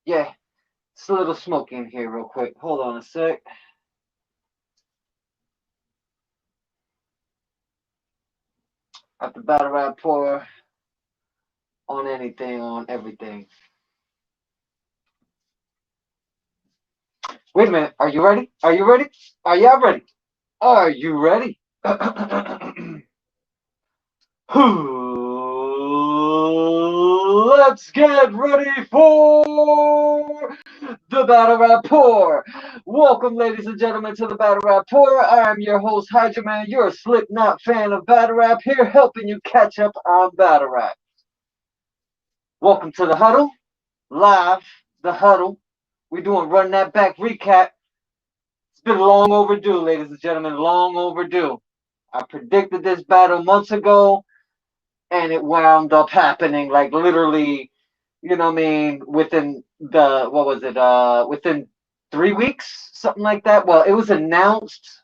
Yeah, it's a little smoky in here real quick. Hold on a sec. At the battle rap pour on anything, on everything. Wait a minute. Are you ready? Are you ready? Are y'all ready? Are you ready? Let's get ready for the Battle Rapport. Welcome, ladies and gentlemen, to the Battle Rapport. I am your host, Hydra Man. You're a Slipknot fan of Battle Rap, here helping you catch up on Battle Rap. Welcome to the Huddle, live, the Huddle. We're doing RunDatBack recap. It's been long overdue, ladies and gentlemen, long overdue. I predicted this battle months ago, and it wound up happening like literally, you know what I mean, within within 3 weeks, something like that. Well, it was announced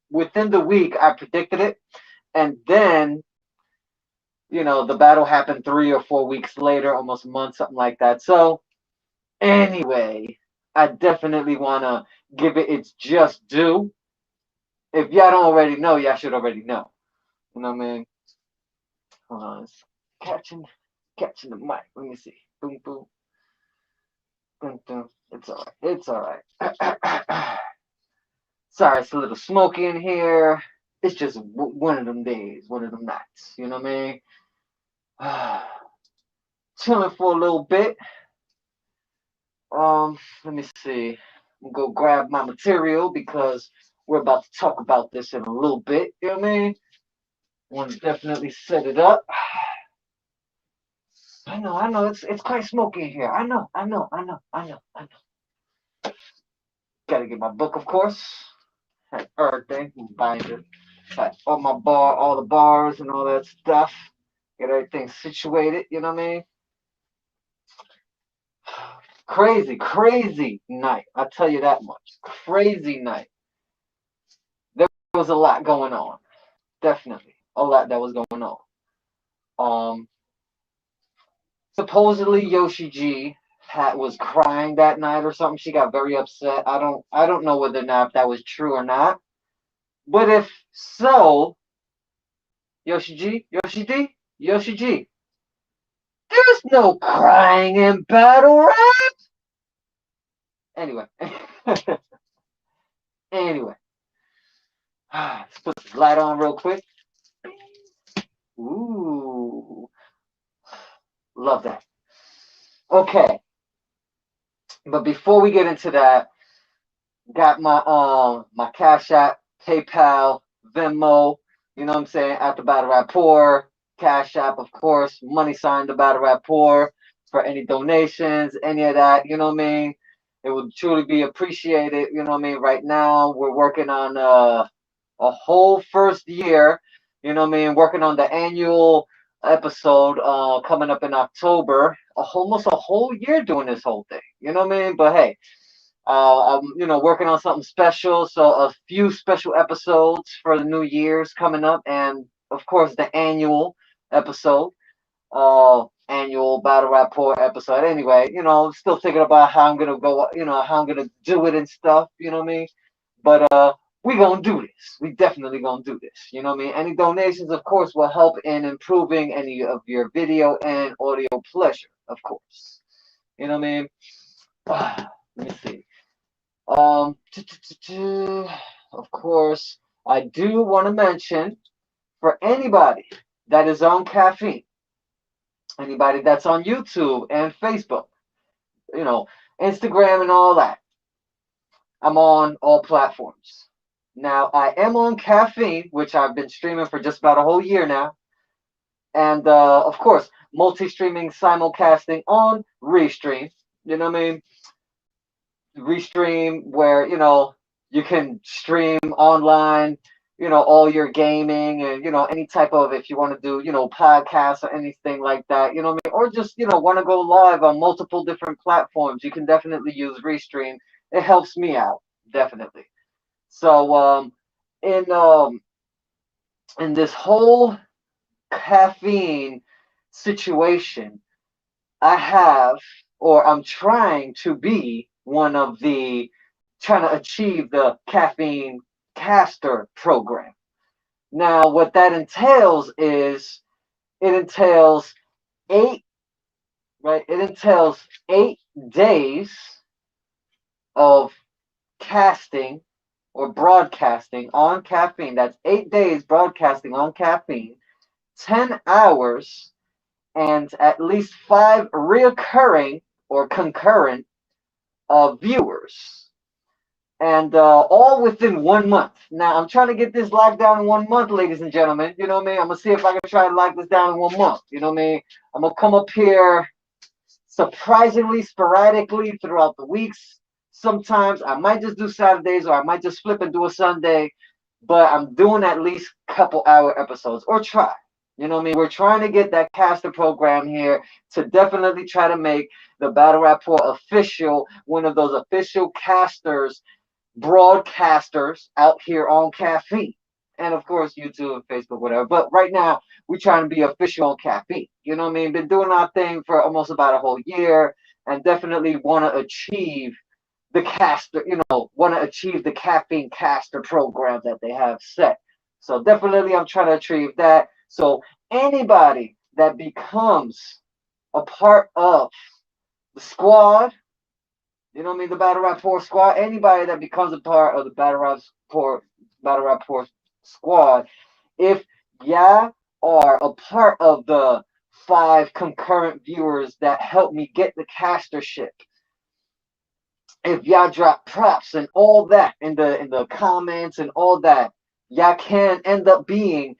within the week. I predicted it, and then the battle happened 3 or 4 weeks later, almost a month, something like that. So anyway, I definitely want to give it its just due. If y'all don't already know, y'all should already know. You know what I mean? Hold on, it's catching the mic. Let me see. Boom, boom, boom, boom. It's all right. It's all right. Sorry, it's a little smoky in here. It's just one of them days, one of them nights. You know what I mean? Chilling for a little bit. Let me see. I'm gonna go grab my material because we're about to talk about this in a little bit. You know what I mean? Want to definitely set it up. I know. It's quite smoky in here. I know. Gotta get my book, of course. Had everything, binder. Had all the bars and all that stuff. Get everything situated. You know what I mean? Crazy night. I'll tell you that much. Crazy night. There was a lot going on. Definitely a lot that was going on. Um, Supposedly YoshiG was crying that night or something. She got very upset. I don't know whether or not if that was true or not. But if so, YoshiG, there's no crying in battle rap. Anyway, anyway, let's put this light on real quick. Ooh, love that. Okay, but before we get into that, got my Cash App, PayPal, Venmo. You know what I'm saying? At the Battle Rapport, Cash App, of course. Money sign the Battle Rapport for any donations, any of that. You know what I mean? It would truly be appreciated. You know what I mean? Right now, we're working on a whole first year. You know what I mean? Working on the annual episode coming up in October. Almost a whole year doing this whole thing. You know what I mean? But hey, I'm working on something special. So a few special episodes for the New Year's coming up, and of course the annual episode, annual Battle Rapport episode. Anyway, still thinking about how I'm gonna go. How I'm gonna do it and stuff. You know what I mean? But we gonna do this. We definitely gonna do this. You know what I mean? Any donations, of course, will help in improving any of your video and audio pleasure. Of course. You know what I mean? Let me see. Um, of course, I do want to mention for anybody that is on caffeine, anybody that's on YouTube and Facebook, you know, Instagram and all that. I'm on all platforms. Now, I am on caffeine, which I've been streaming for just about a whole year now. And of course, multi-streaming, simulcasting on Restream. You know what I mean? Restream where you can stream online, all your gaming and any type of, if you want to do podcasts or anything like that, you know what I mean, or just want to go live on multiple different platforms, you can definitely use Restream. It helps me out, definitely. So in in this whole caffeine situation, I have, or I'm trying to be one of the, trying to achieve the caffeine caster program. Now, what that entails is, it entails eight, right? It entails 8 days of casting or broadcasting on caffeine. That's 8 days broadcasting on caffeine, 10 hours, and at least 5 reoccurring or concurrent viewers. And all within 1 month. Now, I'm trying to get this locked down in 1 month, ladies and gentlemen. You know what I mean? I'm going to see if I can try to lock this down in 1 month. You know what I mean? I'm going to come up here surprisingly, sporadically throughout the weeks. Sometimes I might just do Saturdays, or I might just flip and do a Sunday. But I'm doing at least a couple hour episodes, or try. You know what I mean? We're trying to get that caster program here to definitely try to make the Battle Rapport official, one of those official casters, broadcasters out here on caffeine. And of course, YouTube and Facebook, whatever. But right now, we're trying to be official on caffeine. You know what I mean? Been doing our thing for almost about a whole year, and definitely want to achieve the caster, want to achieve the caffeine caster program that they have set. So definitely I'm trying to achieve that. So anybody that becomes a part of the squad, you know what I mean, the Battle Rapport squad, anybody that becomes a part of the Battle Rapport squad, if y'all are a part of the 5 concurrent viewers that helped me get the castership, if y'all drop props and all that in the comments and all that, y'all can end up being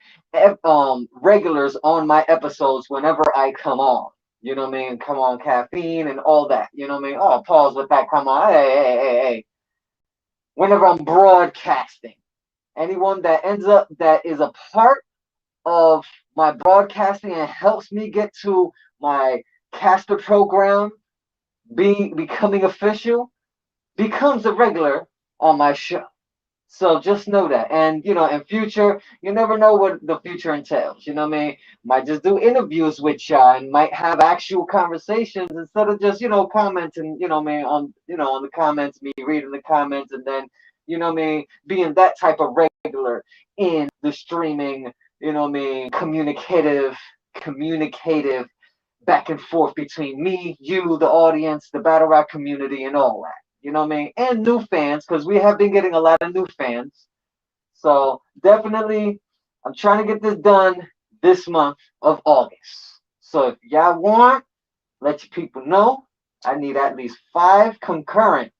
regulars on my episodes whenever I come on. You know what I mean? Come on, caffeine and all that. You know what I mean? Oh, pause with that. Come on. Hey. Whenever I'm broadcasting, anyone that is a part of my broadcasting and helps me get to my caster program becoming official, becomes a regular on my show. So just know that. And, in future, you never know what the future entails. You know what I mean? Might just do interviews with y'all and might have actual conversations instead of just, commenting, you know what I mean, on the comments, me reading the comments, and then, you know what I mean, being that type of regular in the streaming, you know what I mean, communicative back and forth between me, you, the audience, the battle rap community, and all that. You know what I mean? And new fans, because we have been getting a lot of new fans. So definitely, I'm trying to get this done this month of August. So if y'all want, let your people know. I need at least 5 concurrent,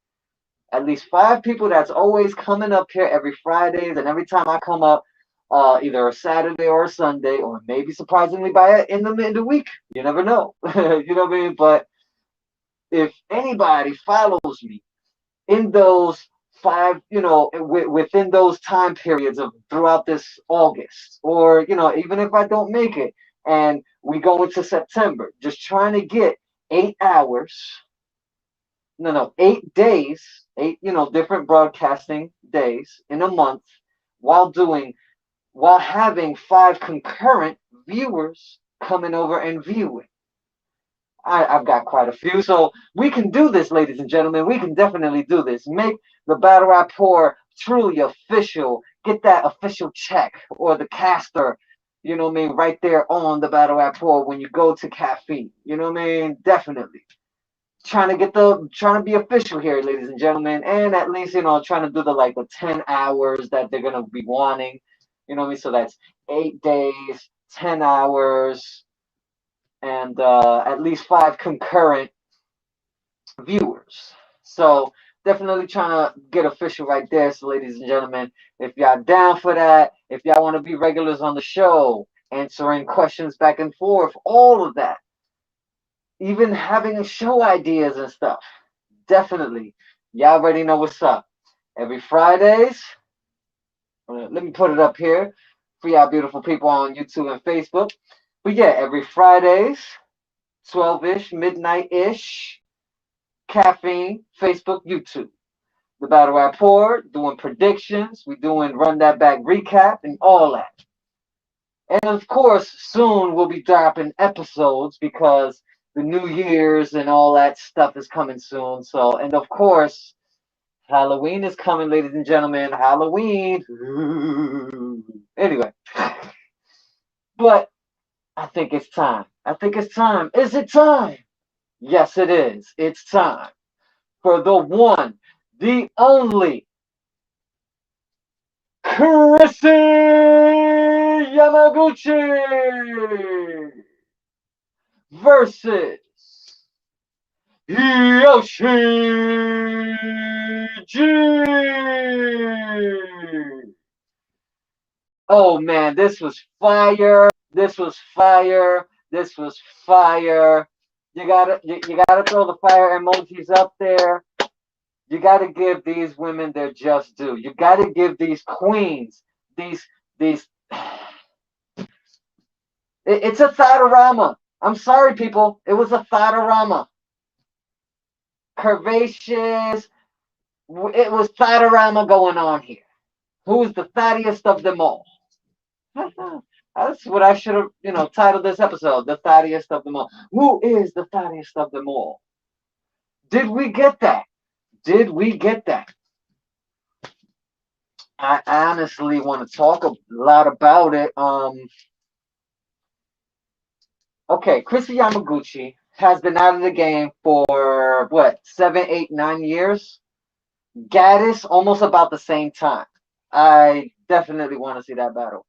at least 5 people that's always coming up here every Fridays, and every time I come up, either a Saturday or a Sunday, or maybe surprisingly by in the week. You never know. You know what I mean? But if anybody follows me in those 5, within those time periods of throughout this August, or, even if I don't make it and we go into September, just trying to get 8 hours, 8 days, 8, different broadcasting days in a month while having 5 concurrent viewers coming over and viewing. I've got quite a few, so we can do this, ladies and gentlemen. We can definitely do this. Make the Battle Rapport truly official. Get that official check or the caster, you know what I mean, right there on the Battle Rapport when you go to caffeine. You know what I mean? Definitely. Trying to be official here, ladies and gentlemen, and at least, trying to do the 10 hours that they're gonna be wanting. You know what I mean? So that's 8 days, 10 hours, and at least 5 concurrent viewers. So definitely trying to get official right there. So ladies and gentlemen, if y'all down for that, if y'all want to be regulars on the show, answering questions back and forth, all of that, even having show ideas and stuff, definitely, y'all already know what's up. Every Fridays, let me put it up here for y'all beautiful people on YouTube and Facebook. But yeah, every Fridays, 12-ish, midnight-ish, caffeine, Facebook, YouTube. The Battle Rapport, doing predictions. We're doing RunDatBack recap and all that. And of course, soon we'll be dropping episodes because the New Year's and all that stuff is coming soon. So, and of course, Halloween is coming, ladies and gentlemen. Halloween. Anyway, but I think it's time. I think it's time. Is it time? Yes, it is. It's time for the one, the only KrissyYamagucci versus YoshiG. Oh man, this was fire. This was fire. This was fire. You gotta throw the fire emojis up there. You gotta give these women their just due. You gotta give these queens these. It's a ThotORoma. I'm sorry, people. It was a ThotORoma. Curvaceous. It was ThotORoma going on here. Who's the thottiest of them all? That's what I should have, titled this episode. The thottiest of them all. Who is the thottiest of them all? Did we get that? Did we get that? I honestly want to talk a lot about it. Okay, KrissyYamagucci has been out of the game for what, 7, 8, 9 years? Gaddis almost about the same time. I definitely want to see that battle.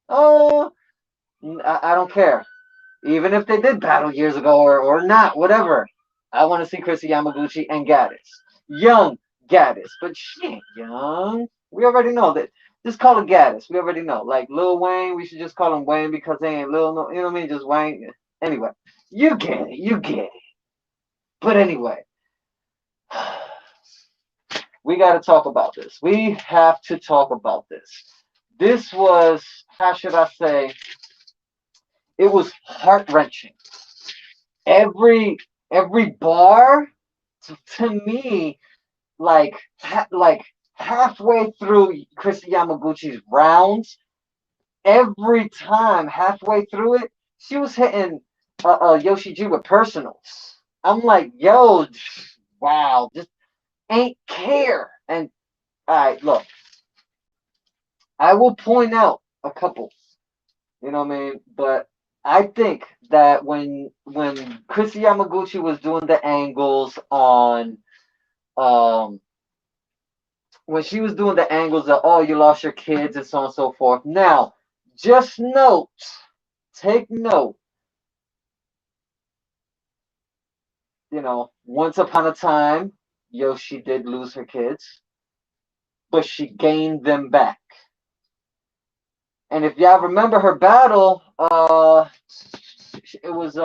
Oh, I don't care. Even if they did battle years ago or not, whatever. I want to see KrissyYamagucci and Gaddis. Young Gaddis. But she ain't young. We already know that. Just call it Gaddis. We already know. Like Lil Wayne, we should just call him Wayne because they ain't Lil, no, you know what I mean? Just Wayne. Anyway, you get it. You get it. But anyway, we got to talk about this. We have to talk about this. This was, how should I say, it was heart-wrenching. Every bar to me, like halfway through KrissyYamaguchi's rounds, every time halfway through it, she was hitting YoshiG with personals. I'm like, yo, wow, just ain't care. And all right, look, I will point out a couple. You know what I mean? But I think that when KrissyYamagucci was doing the angles on when she was doing the angles of, oh, you lost your kids and so on and so forth. Now, just note, take note, once upon a time, Yoshi did lose her kids, but she gained them back. And if y'all remember her battle, it was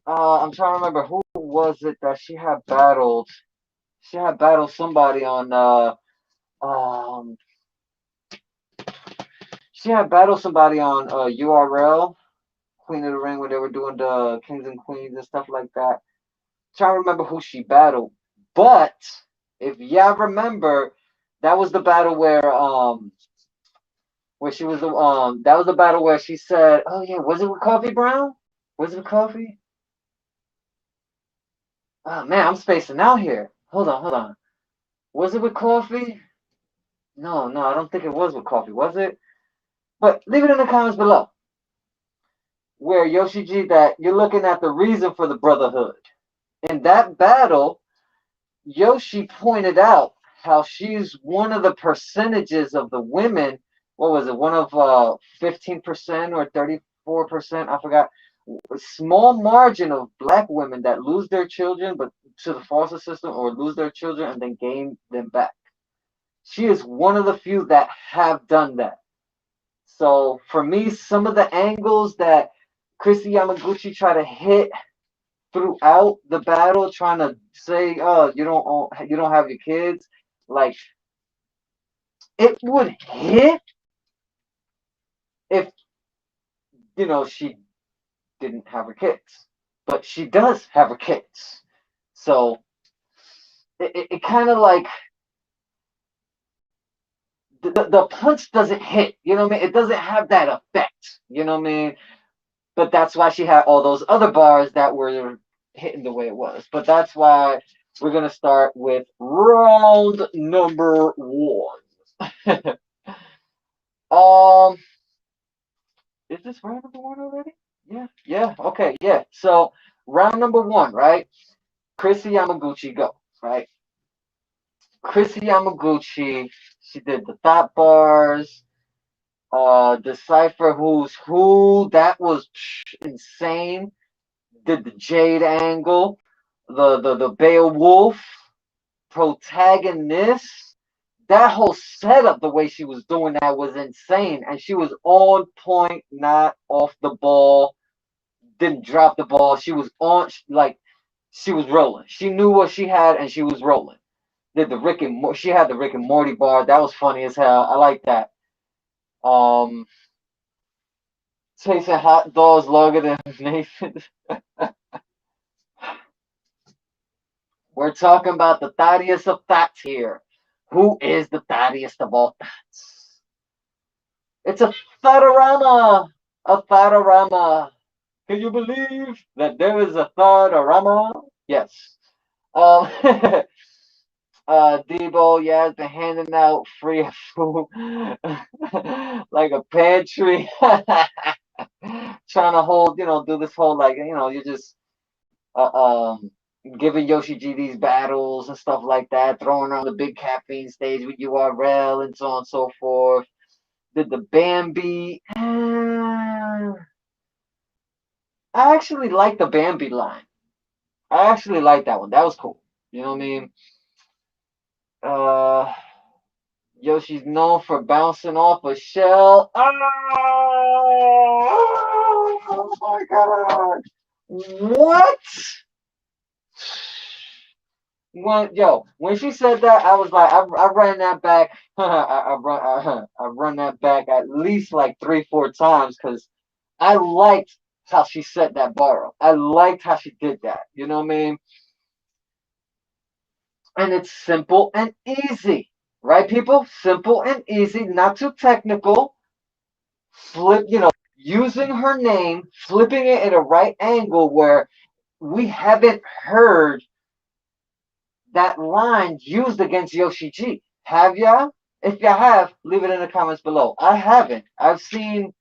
I'm trying to remember who was it that she had battled. She had battled somebody on she had battled somebody on URL, Queen of the Ring, when they were doing the Kings and Queens and stuff like that. I'm trying to remember who she battled. But if y'all remember, that was the battle where she was that was the battle where she said, oh yeah, was it with Coffee Brown? Was it with Coffee? Oh man, I'm spacing out here. Hold on. Was it with Coffee? No, I don't think it was with Coffee, was it? But leave it in the comments below. Where YoshiG, that you're looking at the reason for the brotherhood. In that battle, Yoshi pointed out how she's one of the percentages of the women. What was it? One of 15% or 34%? I forgot. A small margin of black women that lose their children, but to the foster system, or lose their children and then gain them back. She is one of the few that have done that. So for me, some of the angles that KrissyYamagucci try to hit throughout the battle, trying to say, "Oh, you don't have your kids," like it would hit if she didn't have her kids, but she does have her kids, so it kind of like the punch doesn't hit. You know what I mean? It doesn't have that effect. You know what I mean? But that's why she had all those other bars that were hitting the way it was. But that's why we're gonna start with round number one. um, is this round number one already? Yeah, yeah, okay, yeah. So round number one, right? KrissyYamagucci go, right? KrissyYamagucci, she did the thought bars, decipher who's who. That was insane. Did the Jade angle, the Beowulf protagonist. That whole setup, the way she was doing that was insane, and she was on point, not off the ball. Didn't drop the ball. She was on, like she was rolling. She knew what she had, and she was rolling. Did the she had the Rick and Morty bar. That was funny as hell. I like that. Um, Chasing hot dogs longer than Nathan. We're talking about the thottiest of thots here. Who is the thottiest of all thots? It's a ThotORoma. A ThotORoma. Can you believe that there is a ThotORoma? Yes. Um, Debo, yeah, has been handing out free food like a pantry. Trying to hold, do this whole, like, you're just uh, um giving YoshiG these battles and stuff like that, throwing on the big caffeine stage with URL and so on and so forth. Did the Bambi? I actually like the Bambi line. I actually like that one. That was cool. You know what I mean? Uh, Yoshi's known for bouncing off a shell. Oh my god! What? When she said that, I was like, I ran that back. I run that back at least like 3-4 times because I liked how she set that bar up. I liked how she did that. You know what I mean? And it's simple and easy, right, people? Simple and easy, not too technical. Using her name, flipping it at a right angle where we haven't heard that line used against YoshiG. Have ya? If you have, leave it in the comments below. I haven't. I've seen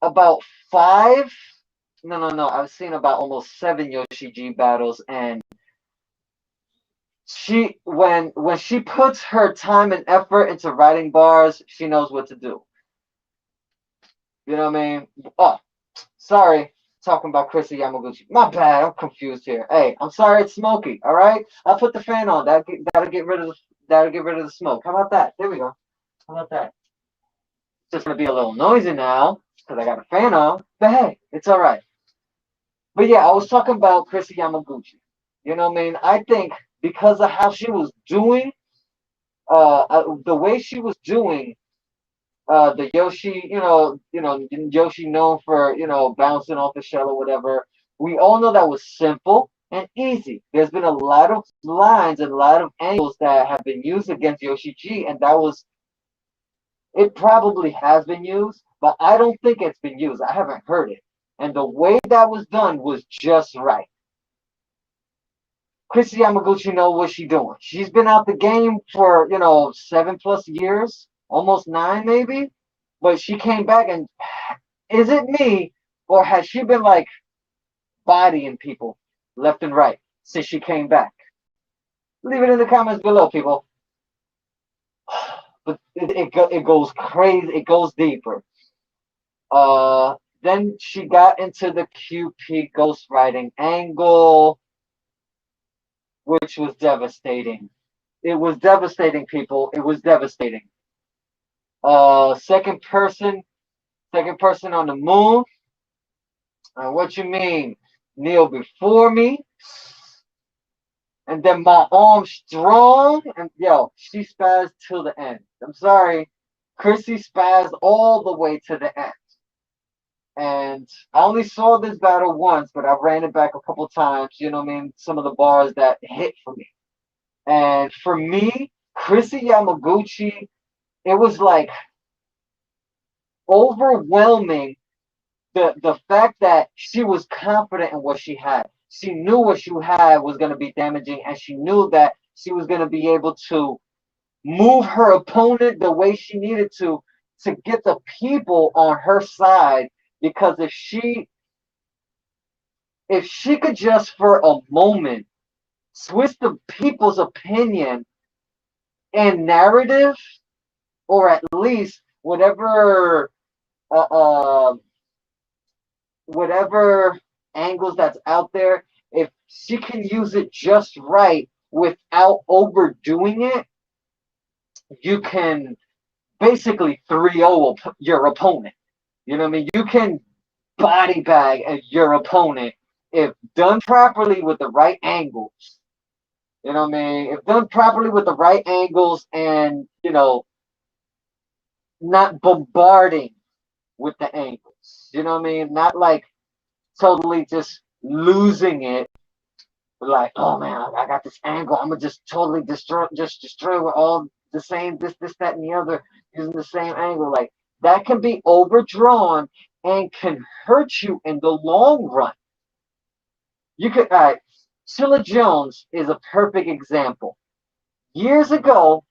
about 5. No. I've seen about almost 7 YoshiG battles, and when she puts her time and effort into writing bars, she knows what to do. You know what I mean? Oh, sorry. Talking about KrissyYamagucci. My bad. I'm confused here. Hey, I'm sorry. It's smoky. All right. I'll put the fan on. That'll get rid of the smoke. How about that? There we go. How about that? It's just gonna be a little noisy now because I got a fan on. But hey, it's all right. But yeah, I was talking about KrissyYamagucci. You know what I mean? I think because of how she was doing, the way she was doing, the Yoshi, Yoshi known for bouncing off the shell or whatever. We all know that was simple and easy. There's been a lot of lines and a lot of angles that have been used against YoshiG, and it probably has been used, but I don't think it's been used. I haven't heard it, and the way that was done was just right. KrissyYamagucci knows what she's doing. She's been out the game for 7+ years, almost 9 maybe. But she came back, and is it me, or has she been like bodying people left and right since she came back? Leave it in the comments below, people. But it goes crazy. It goes deeper. Then she got into the QP ghostwriting angle, which was devastating. It was devastating, people. It was devastating. Second person on the moon. What you mean? Kneel before me. And then my arm strong. And she spazzed till the end. I'm sorry. Krissy spazzed all the way to the end. And I only saw this battle once, but I ran it back a couple times. You know what I mean? Some of the bars that hit for me. And for me, KrissyYamagucci, it was like overwhelming the fact that she was confident in what she had. She knew what she had was going to be damaging, and she knew that she was going to be able to move her opponent the way she needed to get the people on her side. Because if she could just for a moment switch the people's opinion and narrative, or at least uh, uh, whatever angles that's out there, if she can use it just right without overdoing it, you can basically 3-0 your opponent. You know what I mean? You can body bag your opponent if done properly with the right angles. You know what I mean? If done properly with the right angles and, not bombarding with the angles. You know what I mean? Not like totally just losing it. Like, oh man, I got this angle. I'm gonna just totally destroy with all the same this, that, and the other using the same angle. Like that can be overdrawn and can hurt you in the long run. You could, Chilla Jones is a perfect example. Years ago,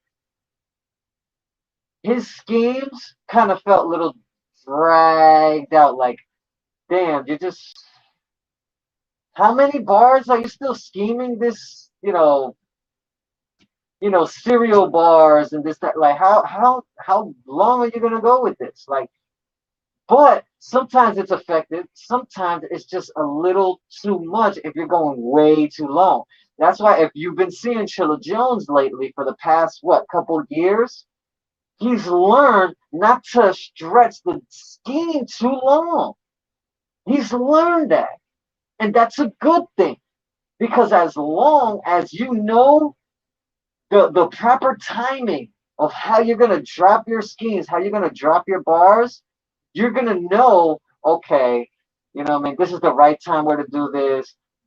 his schemes kind of felt a little dragged out. Like, damn, you just how many bars are you still scheming this? Cereal bars and this that. Like, how long are you gonna go with this? Like, but sometimes it's effective. Sometimes it's just a little too much if you're going way too long. That's why if you've been seeing Chilla Jones lately for the past couple years, he's learned not to stretch the scheme too long. He's learned that. And that's a good thing. Because as long as you know the proper timing of how you're going to drop your schemes, how you're going to drop your bars, you're going to know, okay, I mean, this is the right time where to do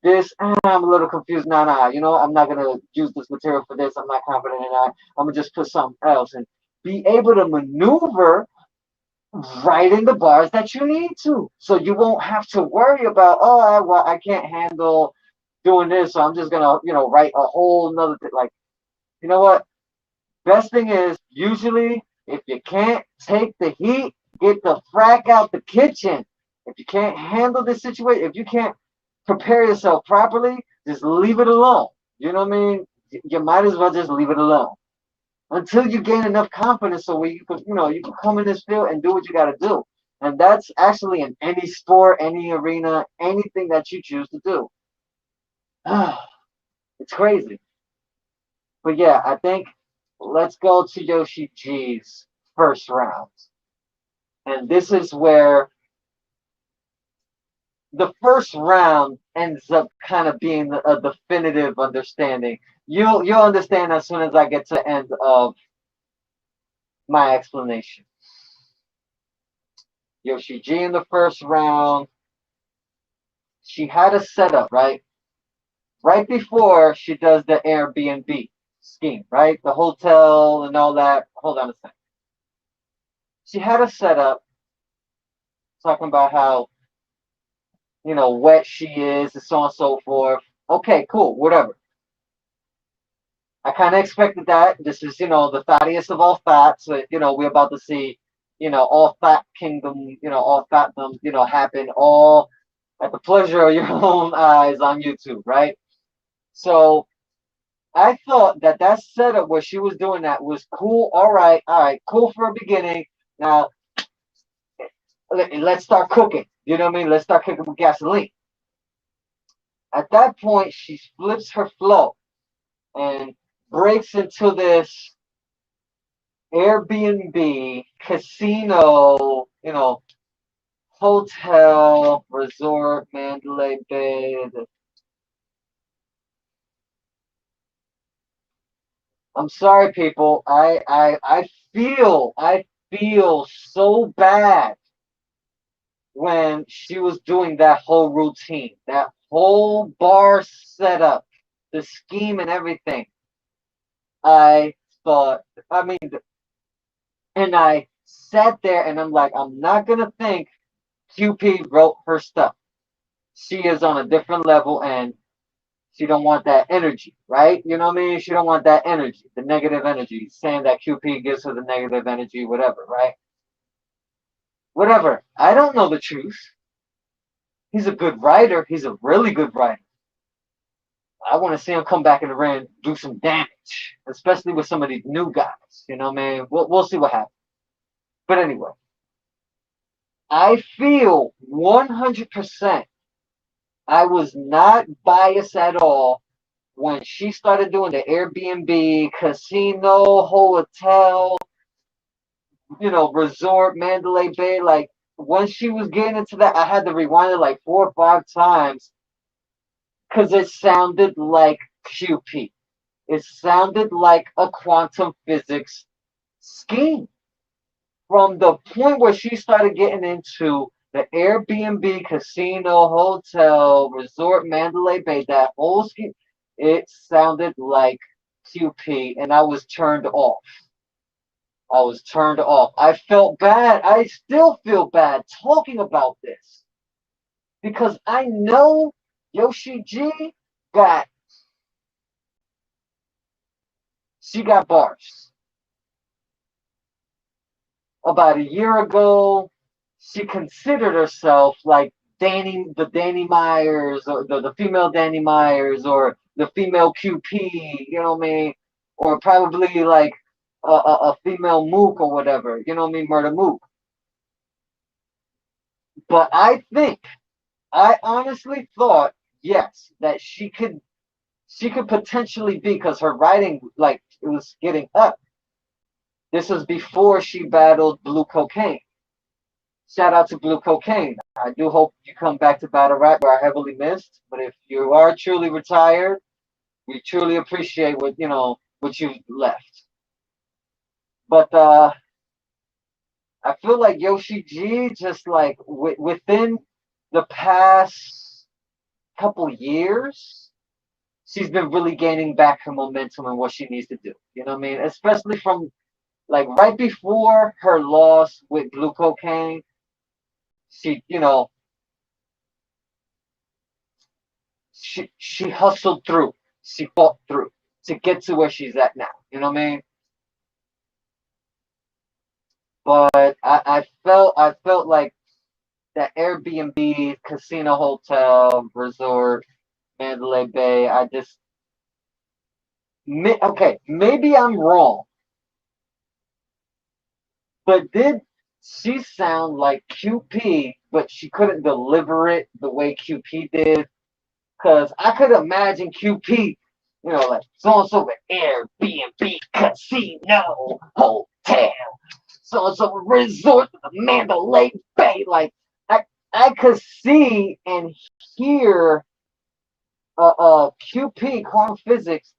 this. I'm a little confused. Nah, I'm not going to use this material for this. I'm not confident in that. I'm going to just put something else and be able to maneuver right in the bars that you need to. So you won't have to worry about, oh, well, I can't handle doing this. So I'm just going to, write a whole nother thing. Like, you know what? Best thing is usually if you can't take the heat, get the frack out the kitchen. If you can't handle this situation, if you can't prepare yourself properly, just leave it alone. You know what I mean? You might as well just leave it alone until you gain enough confidence so where you can come in this field and do what you got to do. And that's actually in any sport, any arena, anything that you choose to do. It's crazy. But yeah, I think let's go to YoshiG's first round. And this is where the first round ends up kind of being a definitive understanding. You'll understand as soon as I get to the end of my explanation. YoshiG in the first round, she had a setup, right? Right before she does the Airbnb scheme, right? The hotel and all that. Hold on a second. She had a setup talking about how, wet she is and so on and so forth. Okay, cool, whatever. I kind of expected that. This is, the fattiest of all fats. So, we're about to see, all fat kingdom, all fatdom, happen all at the pleasure of your own eyes on YouTube, right? So I thought that setup where she was doing that was cool. All right, cool for a beginning. Now let's start cooking. You know what I mean? Let's start cooking with gasoline. At that point, she flips her flow and breaks into this Airbnb casino, hotel, resort, Mandalay Bay. I'm sorry, people. I feel so bad when she was doing that whole routine, that whole bar setup, the scheme and everything. I thought, I mean, and I sat there and I'm like, I'm not gonna think QP wrote her stuff. She is on a different level, and she don't want that energy, right? You know what I mean? She don't want that energy, the negative energy, saying that QP gives her the negative energy, whatever, right? Whatever. I don't know the truth. He's a good writer. He's a really good writer. I want to see him come back in the ring, do some damage, especially with some of these new guys. You know what I mean? We'll see what happens. But anyway, I feel 100% I was not biased at all when she started doing the Airbnb, casino, hotel, resort, Mandalay Bay. Like, once she was getting into that, I had to rewind it like 4 or 5 times because it sounded like QP. It sounded like a quantum physics scheme. From the point where she started getting into the Airbnb, casino, hotel, resort, Mandalay Bay, that whole scheme, it sounded like QP, and I was turned off. I was turned off. I felt bad. I still feel bad talking about this because I know YoshiG got bars. About a year ago, she considered herself like the Danny Myers, or the female Danny Myers, or the female QP, you know what I mean? Or probably like a female Mook or whatever, you know what I mean? Murder Mook. But I honestly thought, yes, that she could potentially be, because her writing, like, it was getting up. This was before she battled Blue Cocaine. Shout out to Blue Cocaine. I do hope you come back to Battle Rap, where I heavily missed. But if you are truly retired, we truly appreciate what you left. But I feel like YoshiG, just like within the past couple years, she's been really gaining back her momentum and what she needs to do. You know what I mean? Especially from like right before her loss with Blue Cocaine, she she hustled through, she fought through to get to where she's at now. You know what I mean? But I felt like that Airbnb, casino, hotel, resort, Mandalay Bay. Okay, maybe I'm wrong, but did she sound like QP, but she couldn't deliver it the way QP did? Because I could imagine QP, like so and so with Airbnb, casino, hotel, so and so resort, the Mandalay Bay. Like, I could see and hear QP, quantum physics,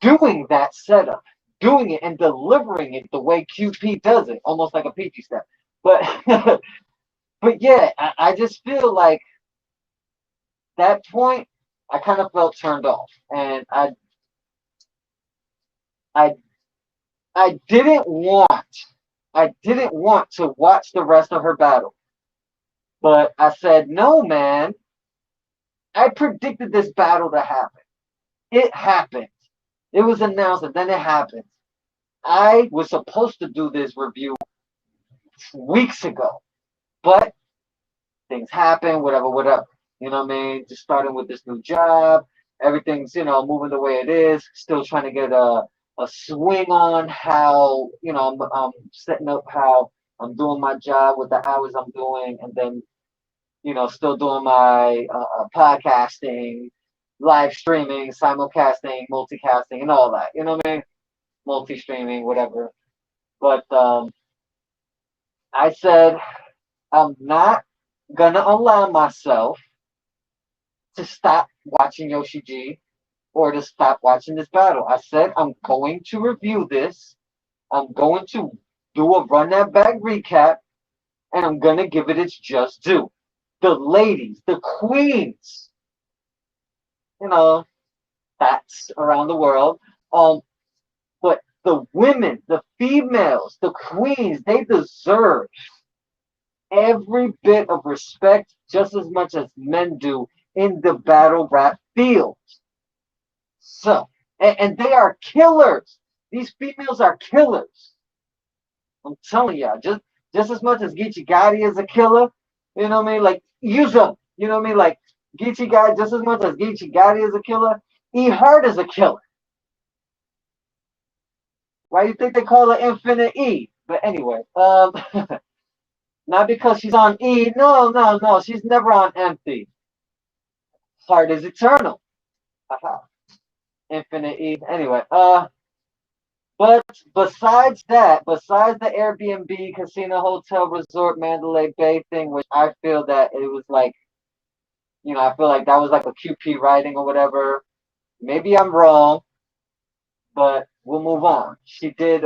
doing that setup, doing it and delivering it the way QP does it, almost like a PG step. But but yeah, I just feel like that point I kind of felt turned off, and I I didn't want to watch the rest of her battle, but I said, no, man. I predicted this battle to happen. It happened. It was announced, and then it happened. I was supposed to do this review weeks ago, but things happen, whatever, whatever. You know what I mean? Just starting with this new job, everything's moving the way it is. Still trying to get a swing on how I'm setting up how I'm doing my job with the hours I'm doing, and then still doing my podcasting, live streaming, simulcasting, multicasting, and all that. You know what I mean? Multi-streaming, whatever. But I said I'm not gonna allow myself to stop watching YoshiG or to stop watching this battle. I said I'm going to review this. I'm going to do a RunDatBack recap, and I'm gonna give it its just due. The ladies, the queens, that's around the world. But the women, the females, the queens, they deserve every bit of respect just as much as men do in the battle rap field. So, and they are killers. These females are killers. I'm telling y'all, just as much as Geechee Gotti is a killer, you know what I mean? Like, use them. You know what I mean? Like, Geechee Gotti, just as much as Geechee Gotti is a killer, E. Hart is a killer. Why do you think they call her Infinite E? But anyway, not because she's on E. No, no, no. She's never on empty. Heart is eternal. Haha. Infinite E. Anyway, but besides the Airbnb, casino, hotel, resort, Mandalay Bay thing, which I feel that it was like, I feel like that was like a QP writing or whatever. Maybe I'm wrong, but we'll move on. She did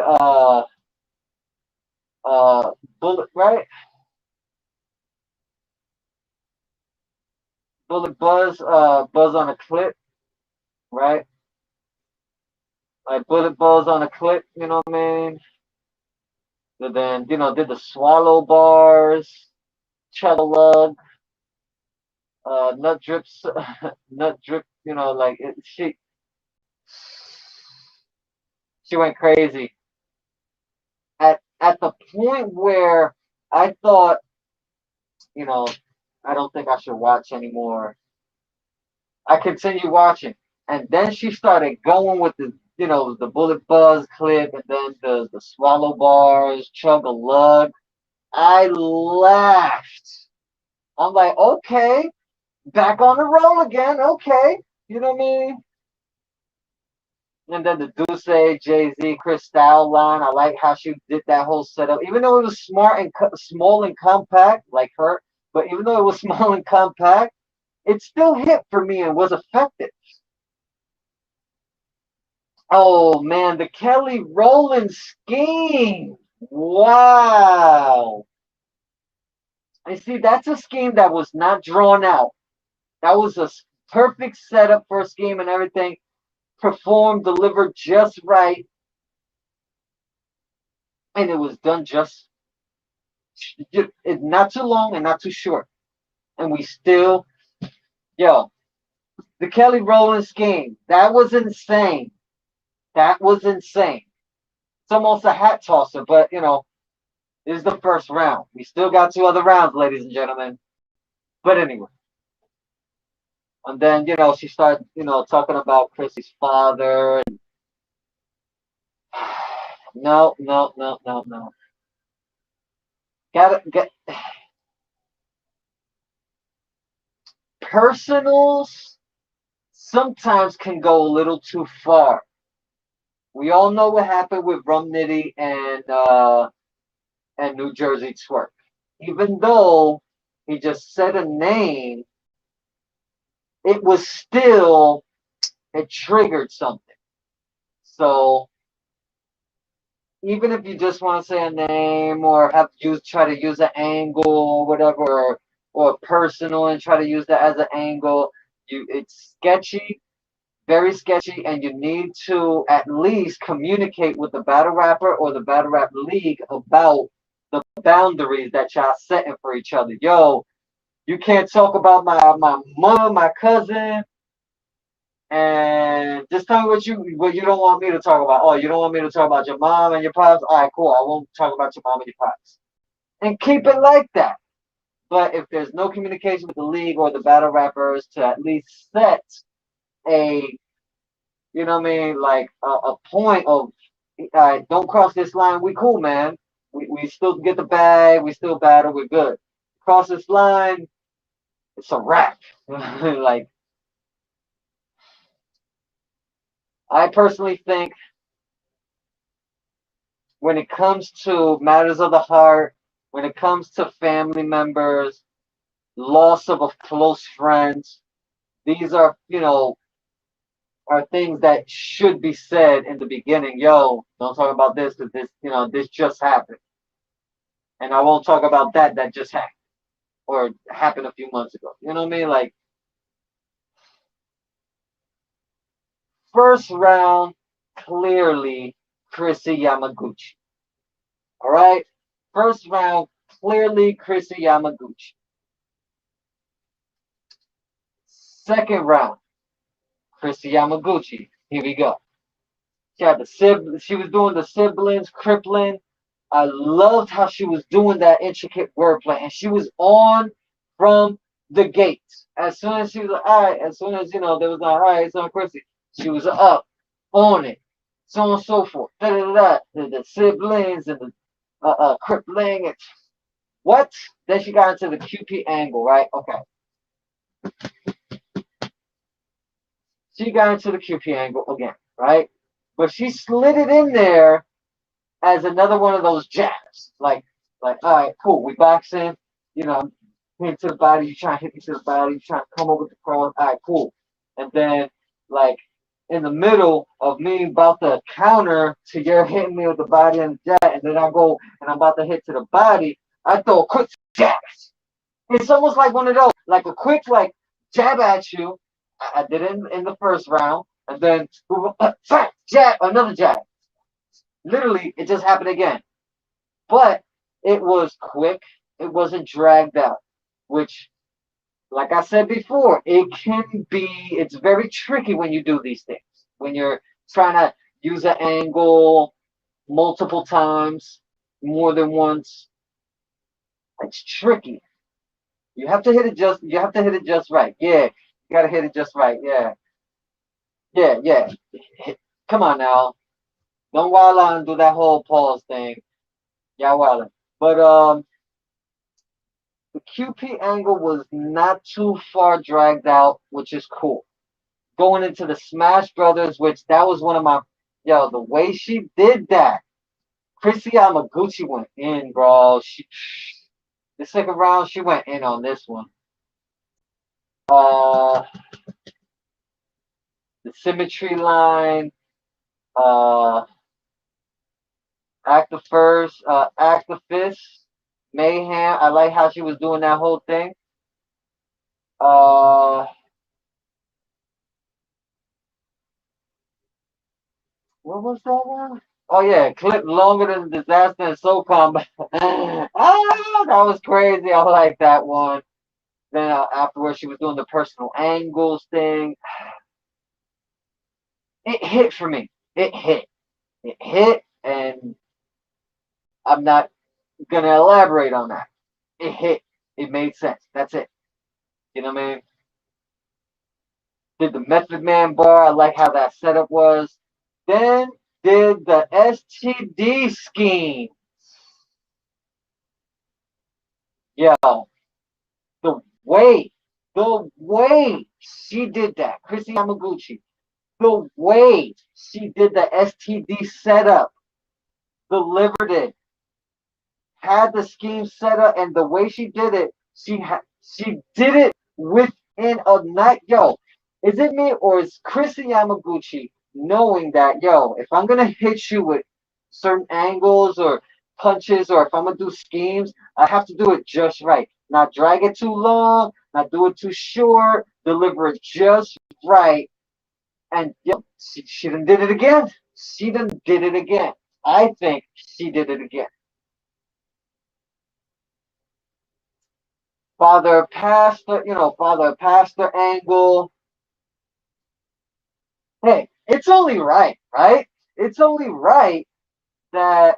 Bullet, right? Bullet Buzz on a clip, right? Like Bullet Buzz on a clip, you know what I mean? And then, did the swallow bars, chug lug, nut drips, nut drip, like she went crazy at the point where I thought, you know, I don't think I should watch anymore. I continued watching, and then she started going with the Bullet Buzz clip, and then the swallow bars, chug a lug. I laughed. I'm like, okay, back on the roll again. Okay, you know what I mean? And then the Duce, Jay-Z, Cristal line. I like how she did that whole setup. Even though it was small and compact, like her, but even though it was small and compact, it still hit for me and was effective. Oh man, the Kelly Rowland scheme. Wow. I see that's a scheme that was not drawn out. That was a perfect setup for a scheme and everything. Performed, delivered just right, and it was done just not too long and not too short. And we still, yo, the Kelly Rowland scheme, that was insane. That was insane. It's almost a hat tosser, but this is the first round. We still got two other rounds, ladies and gentlemen. But anyway. And then, she started, talking about Chrissy's father. And no, no, no, no, no. Gotta get personals sometimes can go a little too far. We all know what happened with Rum Nitty and New Jersey Twerk. Even though he just said a name, it was still, it triggered something. So even if you just want to say a name or try to use an angle or whatever, or personal and try to use that as an angle, it's sketchy, very sketchy, and you need to at least communicate with the battle rapper or the battle rap league about the boundaries that y'all setting for each other. Yo, you can't talk about my mother, my cousin, and just tell me what you don't want me to talk about. Oh, you don't want me to talk about your mom and your pops? All right, cool. I won't talk about your mom and your pops. And keep it like that. But if there's no communication with the league or the battle rappers to at least set a, you know what I mean, like a point of, don't cross this line. We cool, man. We still get the bag. We still battle. We're good. Cross this line, it's a wrap. Like, I personally think when it comes to matters of the heart, when it comes to family members, loss of a close friend, these are things that should be said in the beginning. Yo, don't talk about this because this just happened. And I won't talk about that just happened or happened a few months ago. You know what I mean? Like, first round, clearly KrissyYamagucci. All right? First round, Clearly KrissyYamagucci. Second round, KrissyYamagucci. Here we go. She was doing the siblings, crippling. I loved how she was doing that intricate wordplay, and she was on from the gates. As soon as she was like, all right, as soon as they was like, all right, it's on Krissy, she was up on it, so on and so forth. Da, da, da, da. The siblings and the crippling and what? Then she got into the QP angle, right? Okay, she got into the QP angle again, right? But she slid it in there as another one of those jabs. Like, all right, cool, we boxing, you know, hit to the body, you trying to hit me to the body, you trying to come over the cross, all right, cool. And then, like, in the middle of me about to counter to your hitting me with the body and the jab, and then I go and I'm about to hit to the body, I throw a quick jab. It's almost like one of those, like a quick, like, jab at you. I did it in the first round, and then jab, another jab. Literally, it just happened again. But it was quick. It wasn't dragged out, which, like I said before, it's very tricky when you do these things. When you're trying to use an angle multiple times, more than once, it's tricky. You have to hit it just right. Yeah, you gotta hit it just right. Yeah, yeah. Come on now. Don't wild out and do that whole pause thing. Yeah, wild. But the QP angle was not too far dragged out, which is cool. Going into the Smash Brothers, which that was one of my, the way she did that. KrissyYamagucci went in, bro. The second round, she went in on this one. Uh, the symmetry line, uh, act the first, act the fist, mayhem. I like how she was doing that whole thing. What was that one? Oh yeah, clip longer than Disaster and Soul Combat. That was crazy. I like that one. Then afterwards, she was doing the personal angles thing. It hit for me. It hit. It hit, and I'm not gonna elaborate on that. It hit. It made sense. That's it. You know what I mean? Did the Method Man bar. I like how that setup was. Then did the STD scheme. Yo, the way she did that, KrissyYamagucci, the way she did the STD setup, delivered it, had the scheme set up, and the way she did it, she did it within a night. Yo, is it me or is KrissyYamagucci knowing that, if I'm gonna hit you with certain angles or punches, or if I'm gonna do schemes, I have to do it just right. Not drag it too long, not do it too short, deliver it just right. And she done did it again. She done did it again. I think she did it again. Father pastor angle. Hey, it's only right, right? It's only right that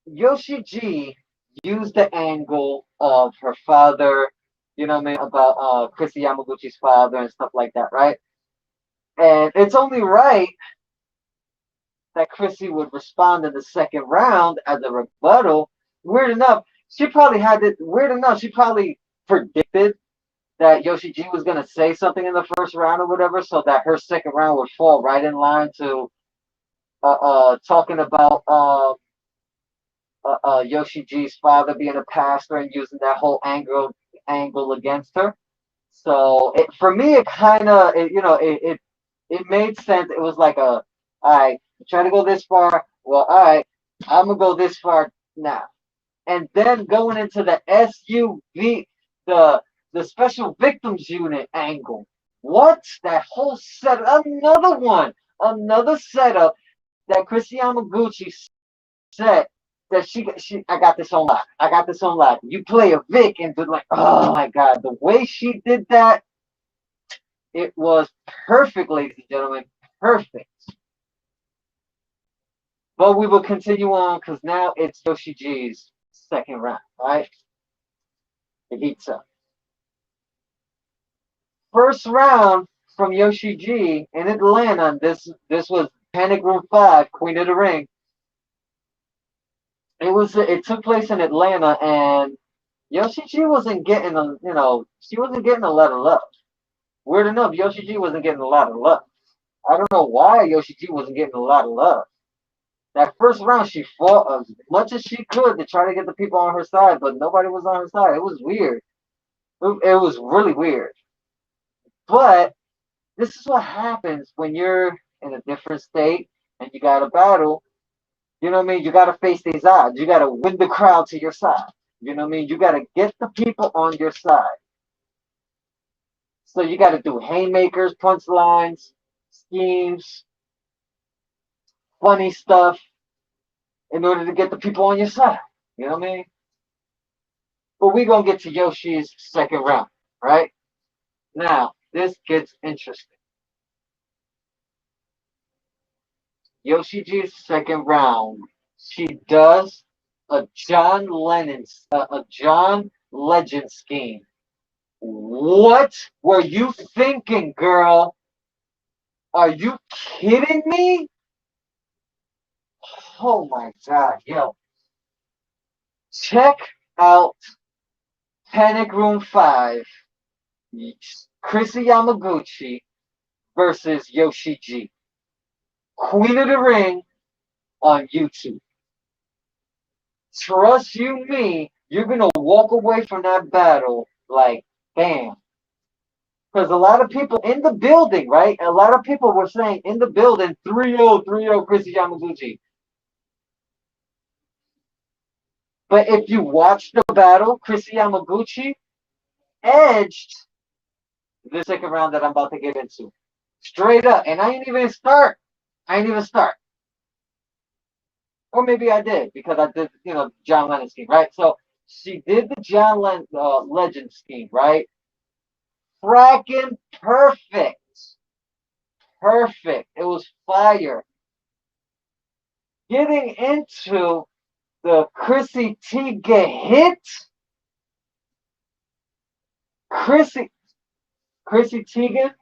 YoshiG used the angle of her father, you know what I mean, about KrissyYamaguchi's father and stuff like that, right? And it's only right that Krissy would respond in the second round as a rebuttal. Weird enough, she probably predicted that YoshiG was going to say something in the first round or whatever, so that her second round would fall right in line to talking about YoshiG's father being a pastor and using that whole angle against her. So for me, it kind of it made sense. It was like all right, trying to go this far. Well, all right, I'm gonna go this far now, and then going into the SUV, the Special Victims Unit angle. What? That whole set, another setup that KrissyYamaguchi upset that I got this on lock. I got this on lock. You play a Vic and they're like, oh my God, the way she did that, it was perfect, ladies and gentlemen, perfect. But we will continue on because now it's YoshiG's second round, right? It heats up. First round from YoshiG in Atlanta. This was Panic Room 5, Queen of the Ring. It took place in Atlanta, and YoshiG wasn't getting she wasn't getting a lot of love. Weird enough, YoshiG wasn't getting a lot of love. I don't know why YoshiG wasn't getting a lot of love. That first round, she fought as much as she could to try to get the people on her side, but nobody was on her side. It was weird. It was really weird. But this is what happens when you're in a different state and you got to battle. You know what I mean? You got to face these odds. You got to win the crowd to your side. You know what I mean? You got to get the people on your side. So you got to do haymakers, punchlines, schemes, funny stuff in order to get the people on your side. You know what I mean? But we're going to get to Yoshi's second round, right? Now, this gets interesting. YoshiG's second round, she does a John Legend scheme. What were you thinking, girl? Are you kidding me? Oh my God, yo. Check out Panic Room 5, KrissyYamagucci versus YoshiG. Queen of the Ring on YouTube. Trust you me, you're going to walk away from that battle like, bam. Because a lot of people in the building, right? A lot of people were saying in the building, 3-0, 3-0, KrissyYamagucci. But if you watch the battle, KrissyYamagucci edged the second round that I'm about to get into. Straight up. And I ain't even start. Or maybe I did, because I did, John Lennon scheme, right? So she did the John Legend scheme, right? Fracking perfect. Perfect. It was fire. Getting into the Chrissy Teigen hit. Chrissy Teigen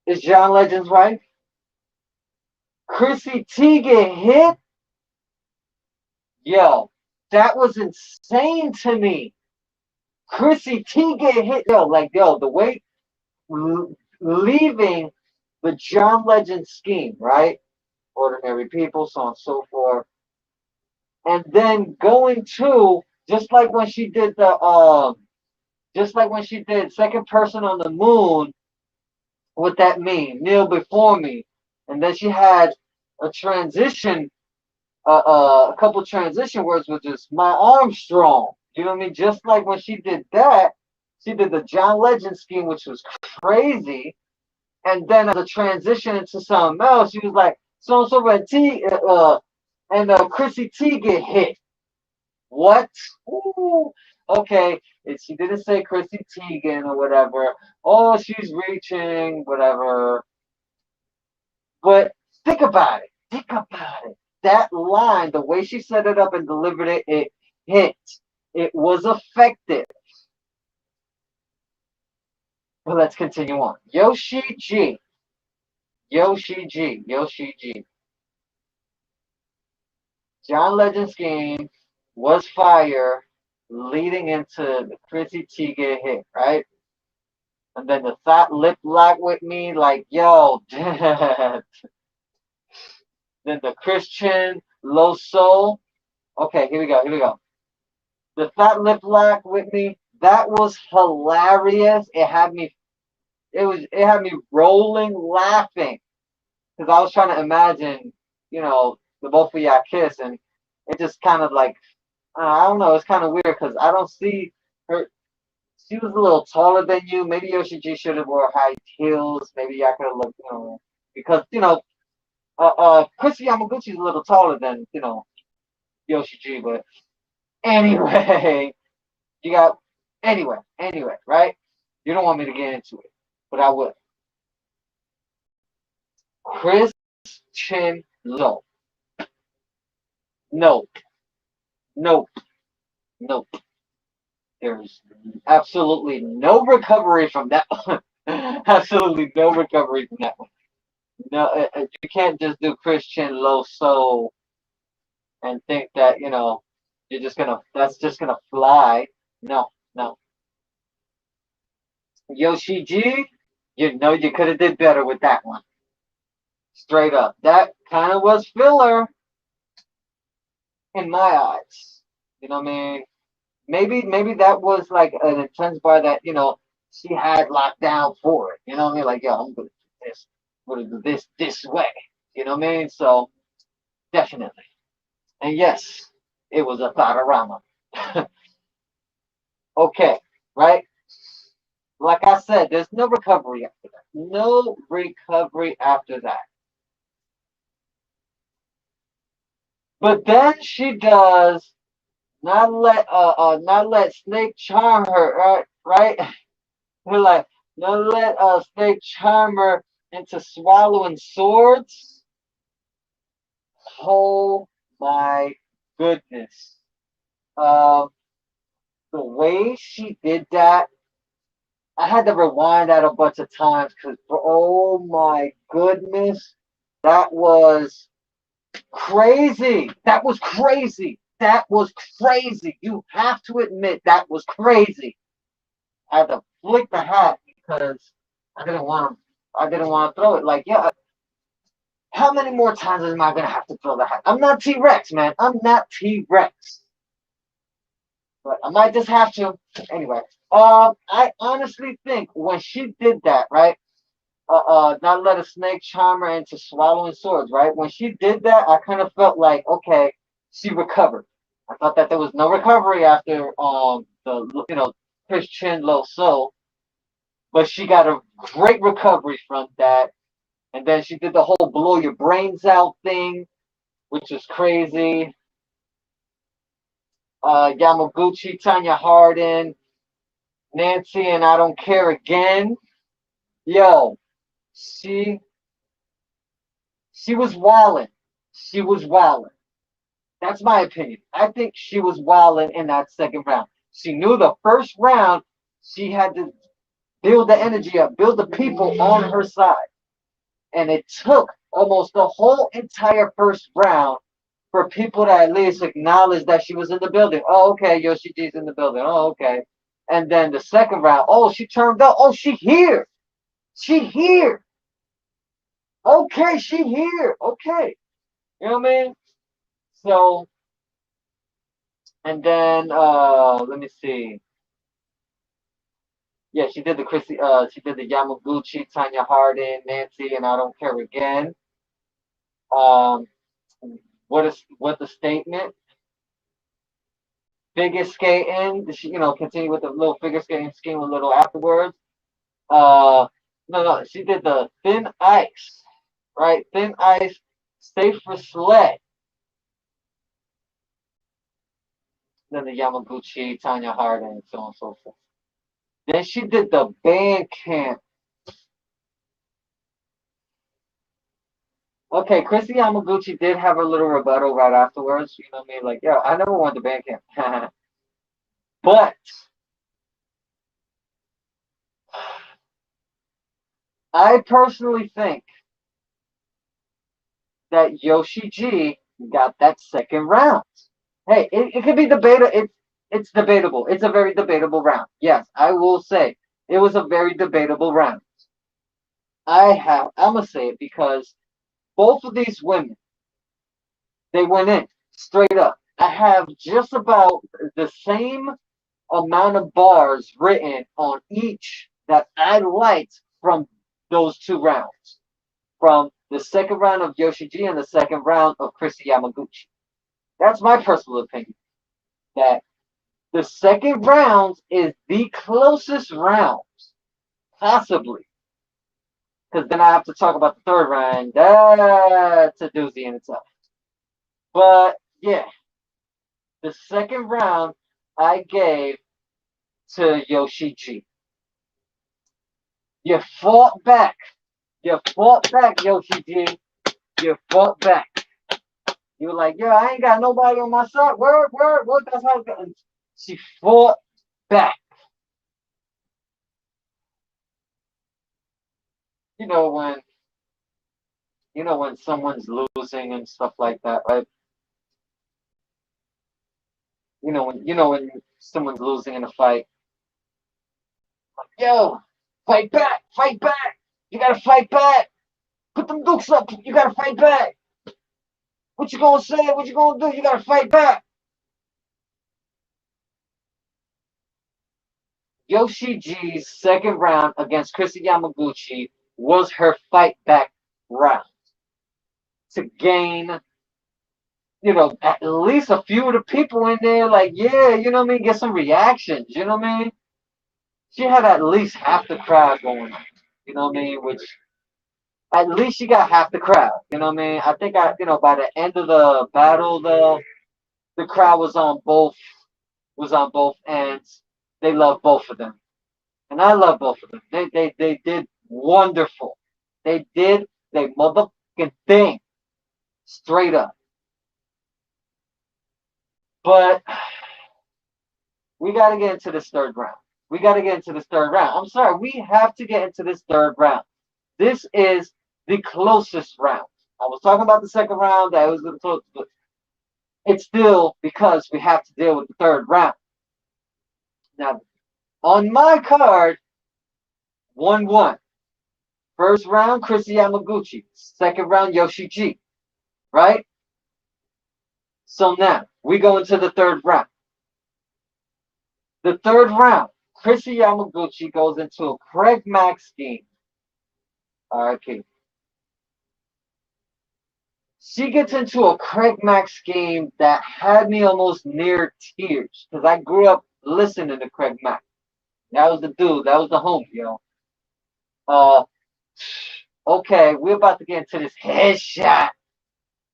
is John Legend's wife. Chrissy Teigen hit. Yo, that was insane to me. Chrissy Teigen hit. The way leaving the John Legend scheme, right? Ordinary people, so on and so forth. And then going to, just like when she did Second Person on the Moon with that meme, Kneel Before Me. And then she had a transition, a couple transition words, which is my arm strong. You know what I mean? Just like when she did that, she did the John Legend scheme, which was crazy. And then as a transition into something else, she was like, so and Chrissy Teigen hit. What? Ooh. Okay, she didn't say Chrissy Teigen or whatever. Oh, she's reaching, whatever. But think about it. That line, the way she set it up and delivered it, it hit. It was effective. But let's continue on. YoshiG. John Legend's game was fire, leading into the Chrissy Teigen hit, right? And then the thought lip lock with me, like, yo, then the Christian low soul. Okay, here we go. The thought lip lock with me, that was hilarious. It had me rolling laughing, because I was trying to imagine, the both of y'all kiss, and it just kind of like, I don't know, it's kind of weird because I don't see her. She was a little taller than you. Maybe YoshiG should have wore high heels. Maybe y'all could have looked, because KrissyYamaguchi is a little taller than YoshiG, but anyway, you got anyway, right? You don't want me to get into it, but I will. Chris Chin Lo. Nope, nope, nope. There's absolutely no recovery from that one. Absolutely no recovery from that one. No, you can't just do Christian low soul and think that you're just gonna that's just gonna fly. No, no. YoshiG, you could have did better with that one. Straight up, that kind of was filler in my eyes. You know what I mean? Maybe that was like an intense bar that she had locked down for it. You know what I mean? Like, yo, I'm gonna do this way. You know what I mean? So definitely. And yes, it was a ThotORoma. Okay, right? Like I said, there's no recovery after that. No recovery after that. But then she does not let Snake charm her, right? We're like, not let Snake charm her into swallowing swords. Oh my goodness. Um, the way she did that, I had to rewind that a bunch of times because, oh my goodness, that was crazy. That was crazy. That was crazy. You have to admit that was crazy. I had to flick the hat because I didn't want to throw it. Like, yeah, how many more times am I gonna have to throw the hat? I'm not T-Rex, man. I'm not T-Rex. But I might just have to. Anyway, I honestly think when she did that, right? Not let a snake charm her into swallowing swords, right? When she did that, I kind of felt like, okay, she recovered. I thought that there was no recovery after the Christian Lo So, but she got a great recovery from that. And then she did the whole blow your brains out thing, which was crazy. Yamaguchi, Tanya Hardin, Nancy, and I Don't Care Again. Yo, she she was wildin'. She was wildin'. That's my opinion. I think she was wildin' in that second round. She knew the first round she had to build the energy up, build the people on her side. And it took almost the whole entire first round for people to at least acknowledge that she was in the building. Oh, okay, YoshiG's in the building. Oh, okay. And then the second round, oh, she turned up. Oh, she here. She here. Okay, she here. Okay. You know what I mean? So, and then let me see. Yeah, she did the Yamaguchi, Tanya Hardin, Nancy, and I Don't Care Again. Um, what the statement? Figure skating. She, continue with the little figure skating scheme a little afterwards. Uh, no, she did the thin ice, right? Thin ice, safe for sled. Then the Yamaguchi, Tanya Hardin, and so on and so forth. Then she did the band camp. Okay, KrissyYamagucci did have a little rebuttal right afterwards. You know what I mean? Like, yeah, I never went to band camp. But I personally think that YoshiG got that second round. Hey, it could be debatable. It's debatable. It's a very debatable round. Yes, I will say it was a very debatable round. I'm gonna say it because both of these women, they went in straight up. I have just about the same amount of bars written on each that I liked from those two rounds. From the second round of YoshiG and the second round of KrissyYamagucci. That's my personal opinion. That the second round is the closest round, possibly. Because then I have to talk about the third round. That's a doozy in itself. But yeah, The second round I gave to YoshiG. You fought back. You fought back, YoshiG. You fought back. You were like, yo, I ain't got nobody on my side. Word. That's how it goes. She fought back. You know when someone's losing and stuff like that, right? You know when someone's losing in a fight. Like, yo, fight back, fight back. You gotta fight back. Put them dukes up. You gotta fight back. What you gonna say? What you gonna do? You gotta fight back. YoshiG's second round against KrissyYamagucci was her fight back round to gain, at least a few of the people in there, like, yeah, you know what I mean, get some reactions, you know what I mean? She had at least half the crowd going on, you know what I mean? Which, at least she got half the crowd, you know what I mean? I think by the end of the battle, though, the crowd was on both ends. They loved both of them. And I love both of them. They did wonderful. They did their motherfucking thing. Straight up. But we got to get into this third round. I'm sorry. We have to get into this third round. This is the closest round. I was talking about the second round. That was the closest. But it's still because we have to deal with the third round. Now, on my card, 1-1. First round, KrissyYamagucci. Second round, YoshiG. Right? So now, we go into the third round. The third round, KrissyYamagucci goes into a Craig Mack scheme. Okay. She gets into a Craig Mack scheme that had me almost near tears. Because I grew up listening to Craig Mack. That was the dude. That was the homie, yo. Okay, we're about to get into this headshot.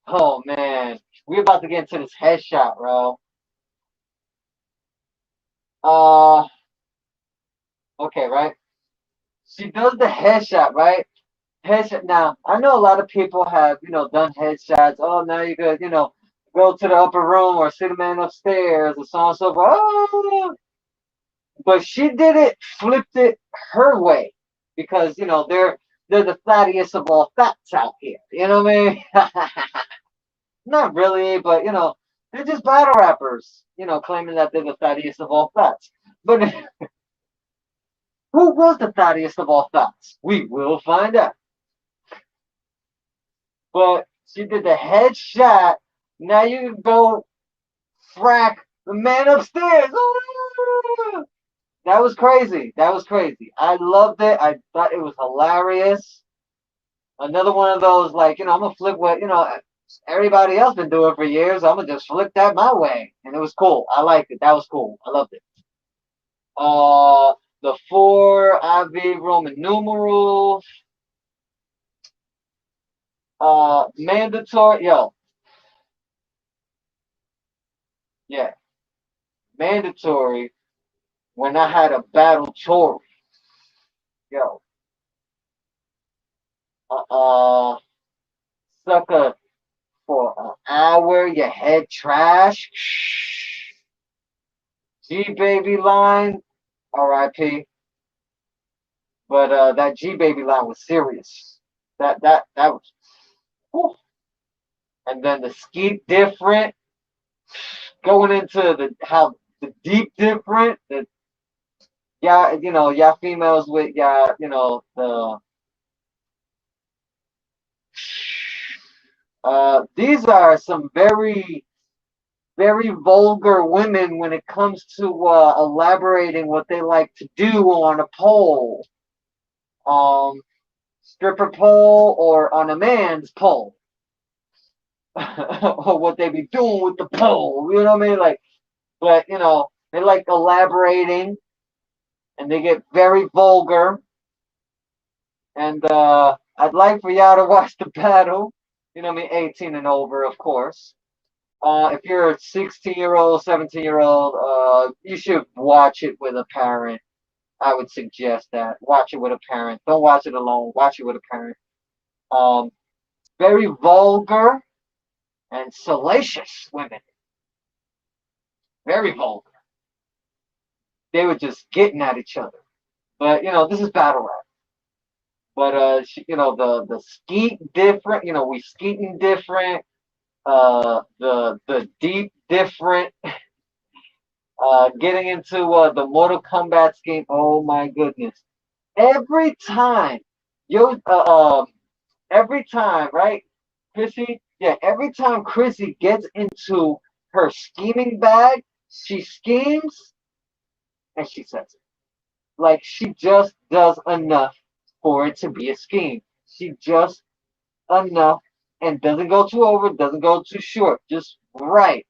Oh, man. We're about to get into this headshot, bro. Okay, right? She does the headshot, right? Headshot. Now, I know a lot of people have, done headshots. Oh, now you could, go to the upper room or see the man upstairs or so on and so forth. Oh! But she did it, flipped it her way. Because, they're the fattiest of all fats out here. You know what I mean? Not really, but, they're just battle rappers, claiming that they're the fattiest of all fats. But who was the fattiest of all fats? We will find out. But she did the headshot. Now you can go frack the man upstairs. That was crazy. I loved it. I thought it was hilarious. Another one of those, like, I'm going to flip what, everybody else been doing for years. I'm going to just flip that my way. And it was cool. I liked it. That was cool. I loved it. The 4 IV Roman numerals. Mandatory, yo. Yeah. Mandatory when I had a battle Tory. Yo. Sucker for an hour, your head trash. G baby line, R.I.P. But that G baby line was serious. That was. Whew. And then the skeet different. Going into how the deep different. Y'all females with y'all, these are some very, very vulgar women when it comes to elaborating what they like to do on a pole. Stripper pole or on a man's pole. Or what they be doing with the pole. You know what I mean? Like, but, they like elaborating and they get very vulgar. And I'd like for y'all to watch the battle. You know what I mean? 18 and over, of course. If you're a 16-year-old, 17-year-old, you should watch it with a parent. I would suggest that. Watch it with a parent. Don't watch it alone. Watch it with a parent. Um, Very vulgar and salacious women. Very vulgar. They were just getting at each other. But this is battle rap. But the skeet different. We skeeting different. The deep different. Getting into the Mortal Kombat scheme. Oh my goodness! Every time, yo, every time, right, Chrissy? Yeah, every time Chrissy gets into her scheming bag, she schemes and she says it. Like she just does enough for it to be a scheme. She just enough and doesn't go too over, doesn't go too short, just right.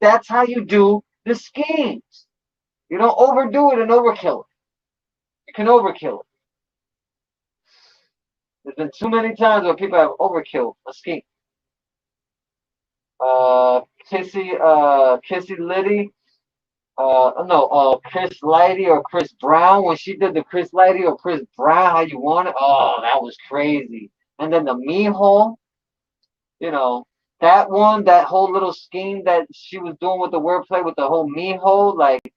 That's how you do the schemes. You don't overdo it and overkill it. You can overkill it. There's been too many times where people have overkilled a scheme. Kissy Liddy, no, Chris Lighty or Chris Brown, when she did the Chris Lighty or Chris Brown, how you want it? Oh, that was crazy. And then the Miho, you know, that one, that whole little scheme that she was doing with the wordplay with the whole Miho, like,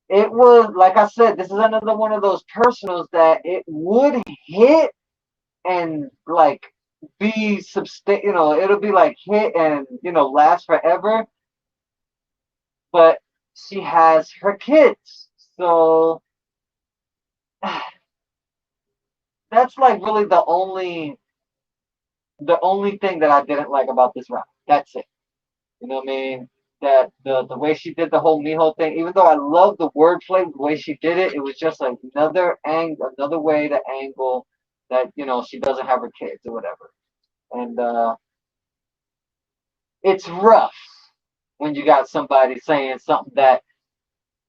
it was, like I said, this is another one of those personals that it would hit and, like, be it'll be like hit and, last forever, but she has her kids. So that's like really the only thing that I didn't like about this round. That's it. You know what I mean? That the way she did the whole Miho thing, even though I love the wordplay, the way she did it, it was just another way to angle that, she doesn't have her kids or whatever. And it's rough when you got somebody saying something that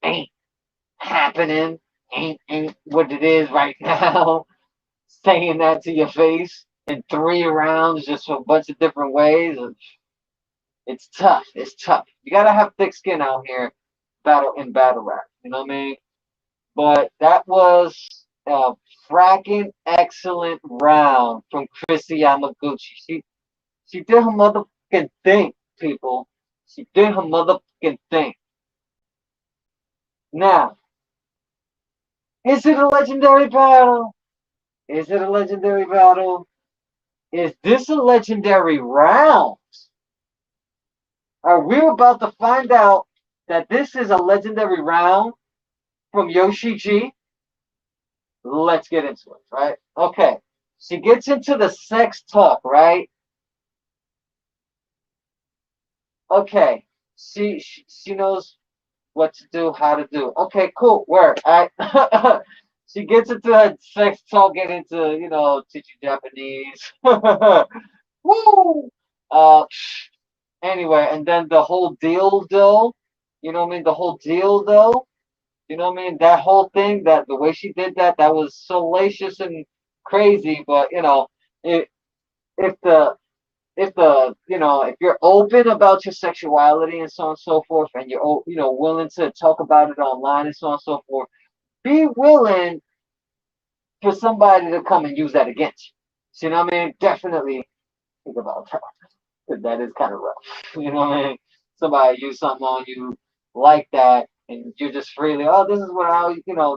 ain't happening, ain't what it is right now, saying that to your face in 3 rounds, just a bunch of different ways. It's tough. It's tough. You gotta have thick skin out here, battle rap. You know what I mean? But that was a fracking excellent round from KrissyYamagucci. She did her motherfucking thing, people. She did her motherfucking thing. Now, is it a legendary battle? Is it a legendary battle? Is this a legendary round? Are we about to find out that this is a legendary round from YoshiG? Let's get into it, right? Okay. She gets into the sex talk, right? Okay. She knows what to do, how to do. Okay, cool. Word. All right. She gets into her sex talk, get into, teaching Japanese. Woo! Uh, anyway, and then the whole deal, though. You know what I mean? The whole deal, though. You know what I mean? That whole thing, that the way she did that was salacious and crazy. But if if the if you're open about your sexuality and so on and so forth, and you're willing to talk about it online and so on and so forth, be willing for somebody to come and use that against you. So, you know what I mean? Definitely think about that. Because that is kind of rough. You know what I mean? Somebody use something on you like that, and you're just freely, oh, this is what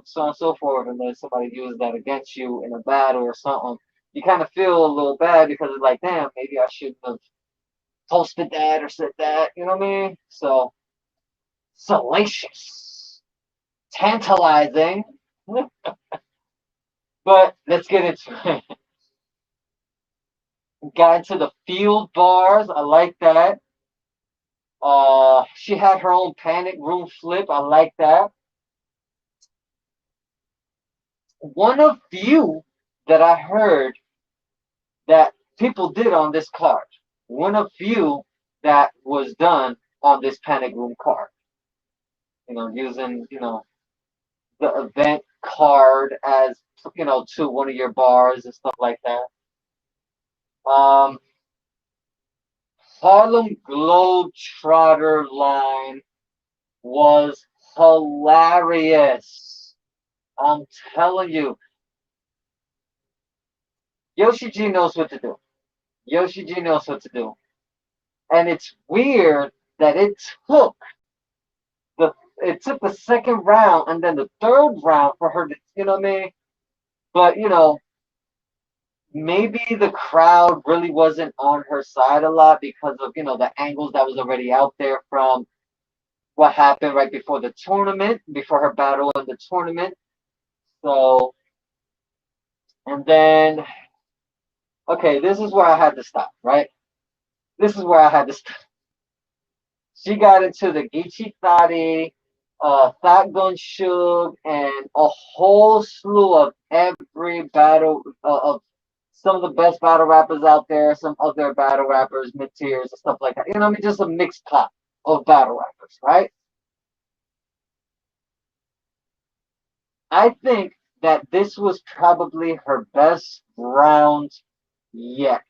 so on and so forth, and then somebody uses that against you in a battle or something. You kind of feel a little bad because it's like, damn, maybe I shouldn't have posted that or said that. You know what I mean? So salacious, tantalizing. But let's get into it. Got into the field bars. I like that. She had her own panic room flip. I like that. One of few that I heard that people did on this card. One of few that was done on this panic room card. Using the event card as to one of your bars and stuff like that. Um, Harlem Globetrotter line was hilarious. I'm telling you, YoshiG knows what to do. YoshiG knows what to do. And it's weird that took the the second round and then the third round for her to, you know what I mean? But maybe the crowd really wasn't on her side a lot because of, the angles that was already out there from what happened right before the tournament, before her battle in the tournament. So, and then, okay, this is where I had to stop, right? This is where I had to stop. She got into the Geechee Thotty, Thought Gun Shug, and a whole slew of every battle of some of the best battle rappers out there, some other battle rappers, mid tiers, and stuff like that. You know what I mean? Just a mixed pot of battle rappers, right? I think that this was probably her best round yet.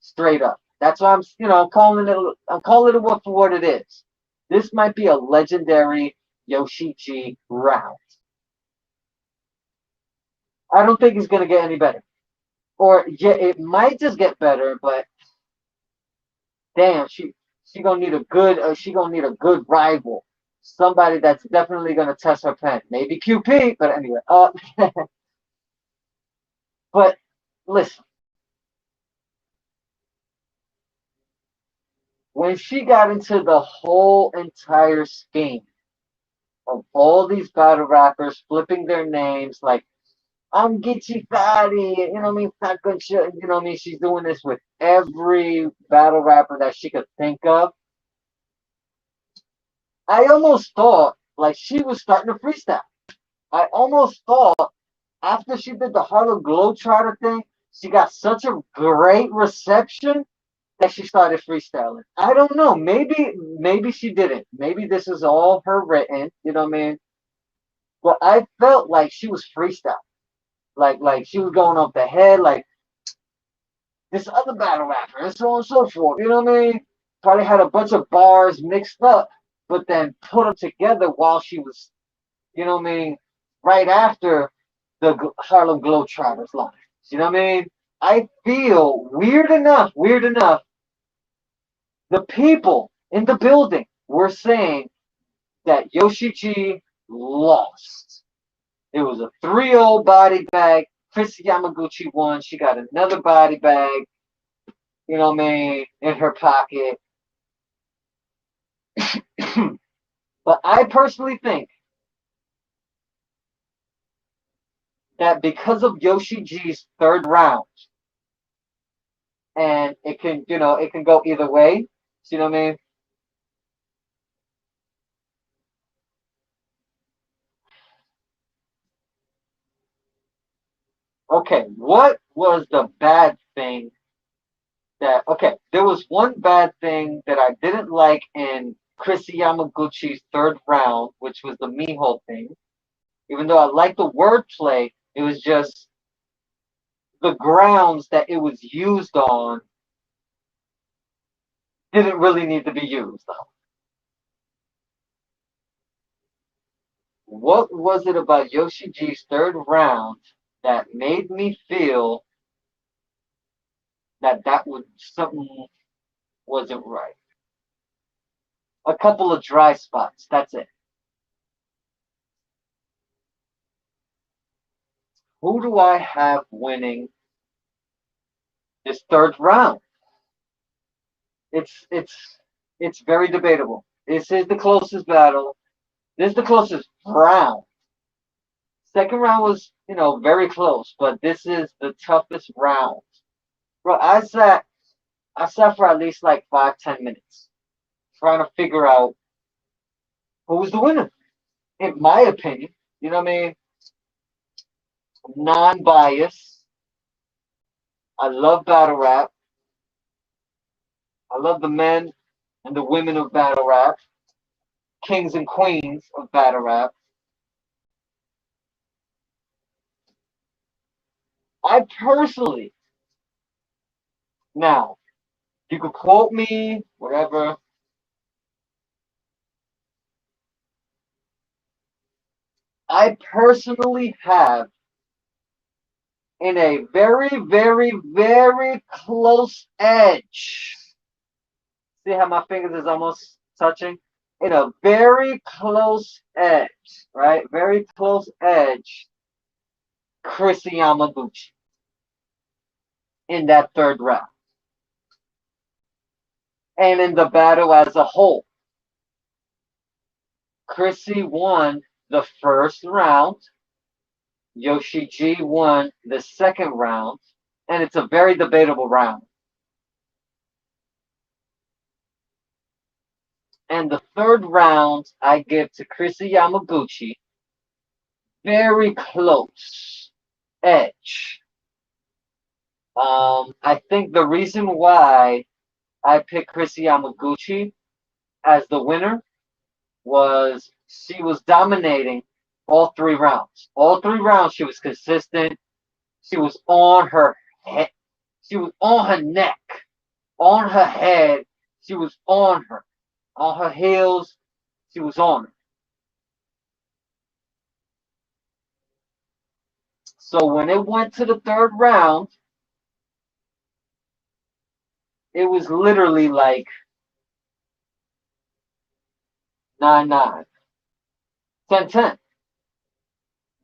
Straight up. That's why I'm calling it. I'm calling it for what it is. This might be a legendary YoshiG round. I don't think it's gonna get any better. Or yeah, it might just get better, but damn, she gonna need a good rival. Somebody that's definitely gonna test her pen. Maybe QP, but anyway. But listen, when she got into the whole entire scheme of all these battle rappers flipping their names, like I'm Geechee Thotty, you know what I mean? Not good shit, you know what I mean? She's doing this with every battle rapper that she could think of. I almost thought like she was starting to freestyle. I almost thought after she did the Harlem Globetrotter thing, she got such a great reception that she started freestyling. I don't know. Maybe she didn't. Maybe this is all her written. You know what I mean? But I felt like she was freestyling. Like she was going off the head. Like this other battle rapper, and so on and so forth. You know what I mean? Probably had a bunch of bars mixed up, but then put them together while she was, you know what I mean, right after the Harlem Globetrotters line. You know what I mean? I feel weird enough, the people in the building were saying that YoshiG lost. It was a 3-0 body bag. KrissyYamagucci won. She got another body bag, you know what I mean, in her pocket. But I personally think that because of YoshiG's third round, and it can go either way. You know what I mean? Okay, what was the bad thing okay, there was one bad thing that I didn't like in KrissyYamaguchi's third round, which was the Miho thing. Even though I liked the wordplay, it was just the grounds that it was used on didn't really need to be used on. What was it about YoshiG's third round that made me feel that was something wasn't right? A couple of dry spots. That's it. Who do I have winning this third round? It's it's it's very debatable. This is the closest battle. This is the closest round. Second round was, very close, but this is the toughest round. Bro, I sat for at least like 5-10 minutes trying to figure out who was the winner. In my opinion, you know what I mean? Non-biased. I love battle rap. I love the men and the women of battle rap, kings and queens of battle rap. I personally, now, You could quote me, whatever. I personally have in a very, very, very close edge. See how my fingers is almost touching? In a very close edge, right? Very close edge, KrissyYamagucci in that third round. And in the battle as a whole, Krissy won the first round. YoshiG won the second round. And it's a very debatable round. And the third round I give to KrissyYamagucci. Very close edge. I think the reason why I picked KrissyYamagucci as the winner was she was dominating all 3 rounds. All 3 rounds she was consistent. She was on her head. She was on her neck, on her head. She was on her. On her heels, she was on her. So when it went to the third round, it was literally like 9-9, 10-10,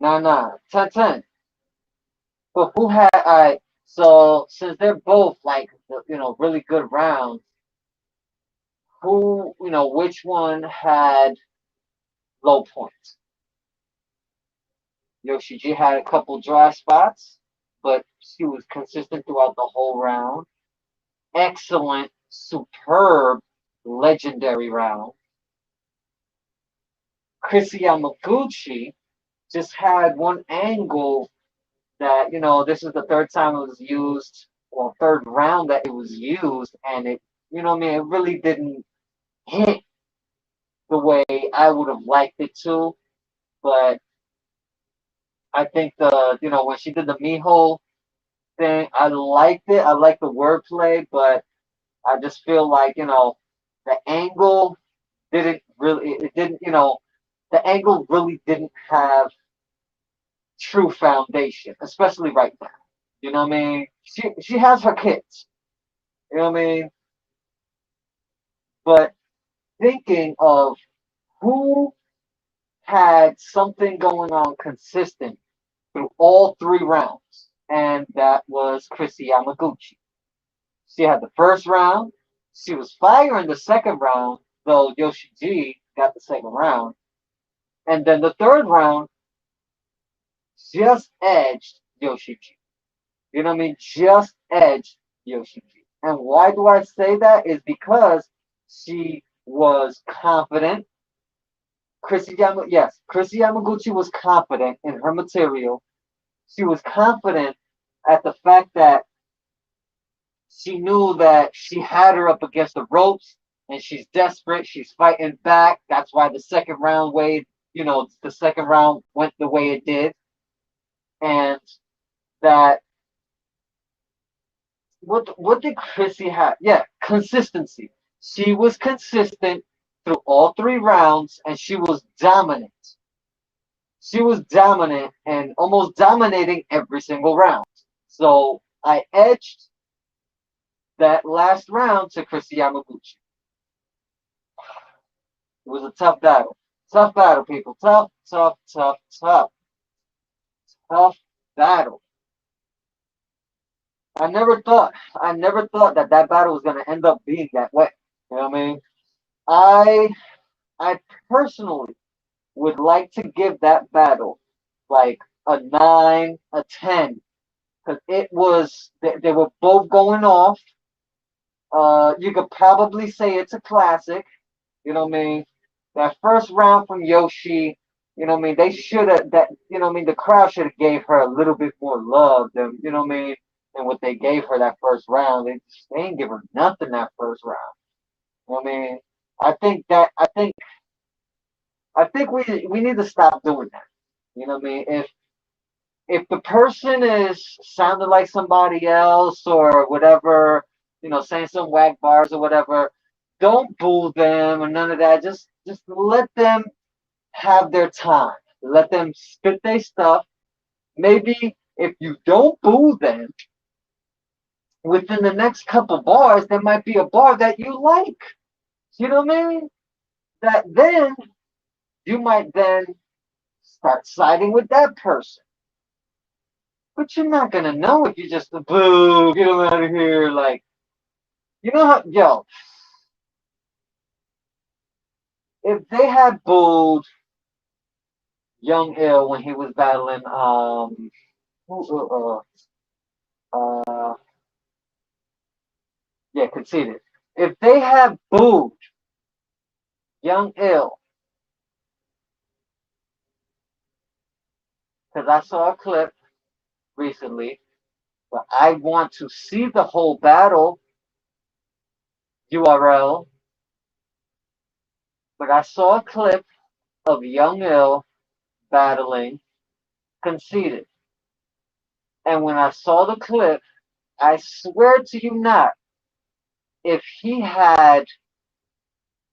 9-9, 10-10. But who had so since they're both like really good rounds, who which one had low points? YoshiG had a couple dry spots, but she was consistent throughout the whole round. Excellent, superb, legendary round. KrissyYamagucci just had one angle that, this is the third time it was used, or third round that it was used, and it, it really didn't hit the way I would have liked it to. But I think when she did the Miho thing, I liked it. I liked the wordplay, but I just feel like, the angle didn't really, it didn't, the angle really didn't have true foundation, especially right now. You know what I mean? She has her kids. You know what I mean? But thinking of who had something going on consistent through all 3 rounds, and that was KrissyYamagucci. She had the first round. She was fire in the second round, though YoshiG got the second round. And then the third round just edged YoshiG. You know what I mean? Just edged YoshiG. And why do I say that? Is because she was confident. KrissyYamaguchi was confident in her material. She was confident at the fact that she knew that she had her up against the ropes and she's desperate. She's fighting back. That's why the second round went the way it did. And that what did Krissy have? Yeah, consistency. She was consistent through all 3 rounds and she was dominant. She was dominant and almost dominating every single round. So I edged that last round to KrissyYamagucci. It was a tough battle. Tough battle, people. Tough, tough, tough, tough. Tough battle. I never thought that battle was gonna end up being that way. You know what I mean? I personally would like to give that battle like a 9, a 10, because it was they were both going off. You could probably say it's a classic. You know what I mean? That first round from Yoshi, you know what I mean? They should have the crowd should have gave her a little bit more love than, you know what I mean, than what they gave her that first round. They didn't give her nothing that first round. You know what I mean? I think we need to stop doing that. You know what I mean? If the person is sounding like somebody else or whatever, saying some whack bars or whatever. Don't boo them or none of that. Just let them have their time. Let them spit their stuff. Maybe if you don't boo them, within the next couple bars, there might be a bar that you like. You know what I mean? That then you might then start siding with that person. But you're not gonna know if you just boo, get them out of here. Like, you know how, yo, if they had booed Young Ill when he was battling, who, yeah, Conceited. If they had booed Young Ill, because I saw a clip recently, but I want to see the whole battle URL. But I saw a clip of Young Ill battling Conceited. And when I saw the clip, I swear to you not, if he had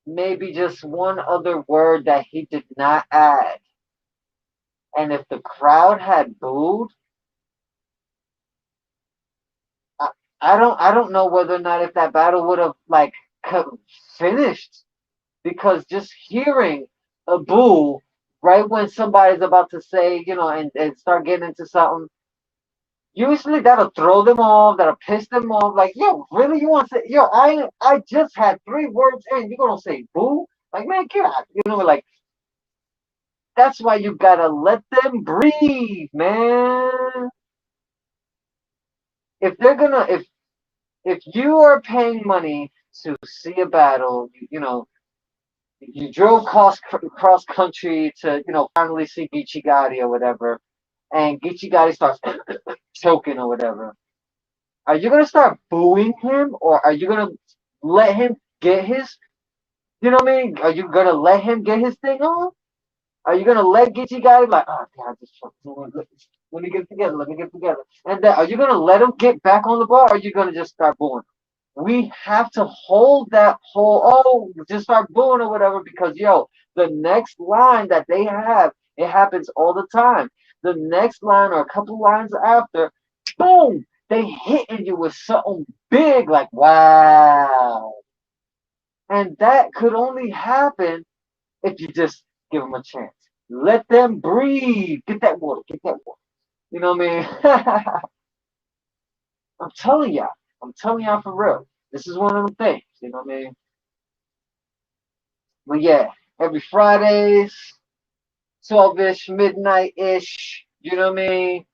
maybe just one other word that he did not add, and if the crowd had booed, I, I don't know whether or not if that battle would have like finished, because just hearing a boo right when somebody's about to say, and start getting into something, usually that'll throw them off, that'll piss them off. Like, yo, really, you want to say, yo, I just had 3 words in, you're gonna say boo? Like, man, get out. Like, that's why you gotta let them breathe, man. If they're gonna, if you are paying money to see a battle, you drove cross country to, finally see Geechee Gotti or whatever, and Geechee Gotti starts choking or whatever. Are you gonna start booing him, or are you gonna let him get his? You know what I mean? Are you gonna let him get his thing on? Are you gonna let Geechee Gotti like, oh God, just let me get together, let me get together, and then are you gonna let him get back on the ball, or are you gonna just start booing? We have to hold that whole just start booing or whatever, because yo, the next line that they have, it happens all the time. The next line or a couple lines after, boom, they hitting you with something big like wow. And that could only happen if you just give them a chance. Let them breathe. Get that water. Get that water. You know what I mean? I'm telling y'all. I'm telling y'all for real. This is one of them things. You know what I mean? But yeah, every Fridays, 12-ish, midnight-ish, you know what I mean?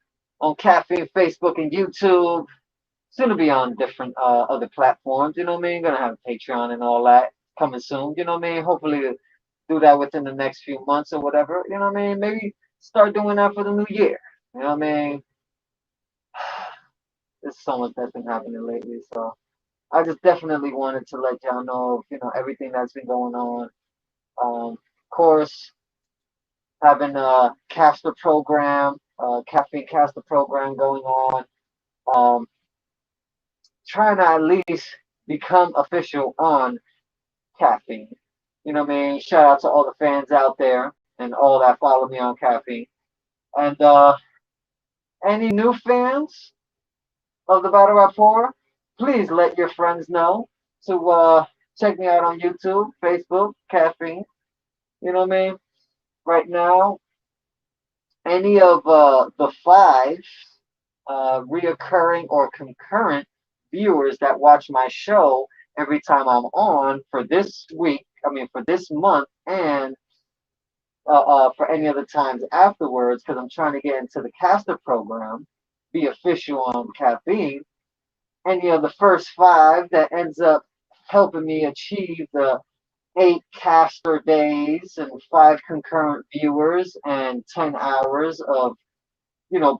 On Caffeine, Facebook, and YouTube. Soon to be on different other platforms, you know what I mean? Gonna have Patreon and all that coming soon, you know what I mean? Hopefully to do that within the next few months or whatever, you know what I mean? Maybe start doing that for the new year. You know what I mean? There's so much that's been happening lately, so I just definitely wanted to let y'all know, everything that's been going on. Of course, having a caster program, caffeine caster program going on. Um, trying to at least become official on Caffeine. You know what I mean? Shout out to all the fans out there and all that follow me on Caffeine. And any new fans of the Battle Rap 4, please let your friends know to check me out on YouTube, Facebook, Caffeine. You know what I mean? Right now, any of the 5 reoccurring or concurrent viewers that watch my show every time I'm on for this week, for this month, and for any other times afterwards, because I'm trying to get into the caster program, be official on Caffeine. Any of the first 5 that ends up helping me achieve the 8 caster days and 5 concurrent viewers and 10 hours of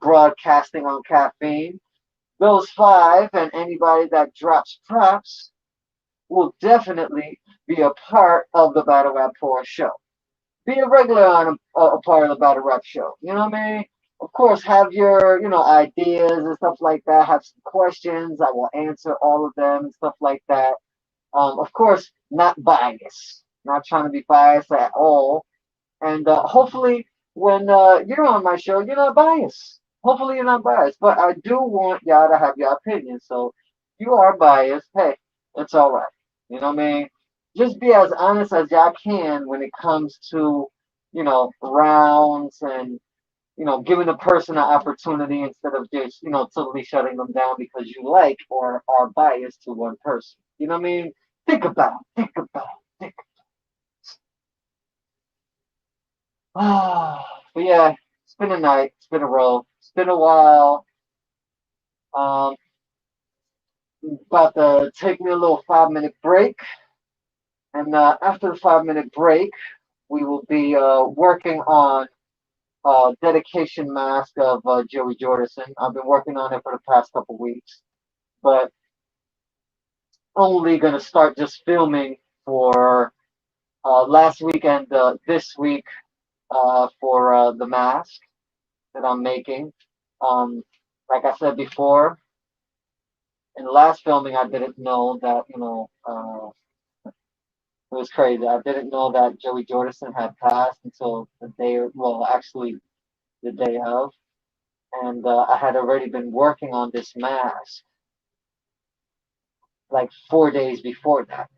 broadcasting on Caffeine. Those 5 and anybody that drops props will definitely be a part of the Battle Rap 4 show. Be a regular on a part of the Battle Rap show. You know what I mean? of course, have your, ideas and stuff like that. Have some questions. I will answer all of them and stuff like that. Of course, not biased. Not trying to be biased at all. And hopefully, when you're on my show, you're not biased. Hopefully, you're not biased. But I do want y'all to have your opinion. So, if you are biased, hey, it's all right. You know what I mean? Just be as honest as y'all can when it comes to, rounds and, giving a person an opportunity instead of just, totally shutting them down because you like or are biased to one person. You know what I mean? Think about it. Think about it. Think. But yeah, it's been a night. It's been a roll. It's been a while. Um, about to take me a little 5 minute break, and after the 5 minute break, we will be working on dedication mask of Joey Jordison. I've been working on it for the past couple weeks, but only gonna start just filming for last week and this week for the mask that I'm making. Um, like I said before, in the last filming, I didn't know that, it was crazy. I didn't know that Joey Jordison had passed until the day, well, actually the day of. And I had already been working on this mask like 4 days before that,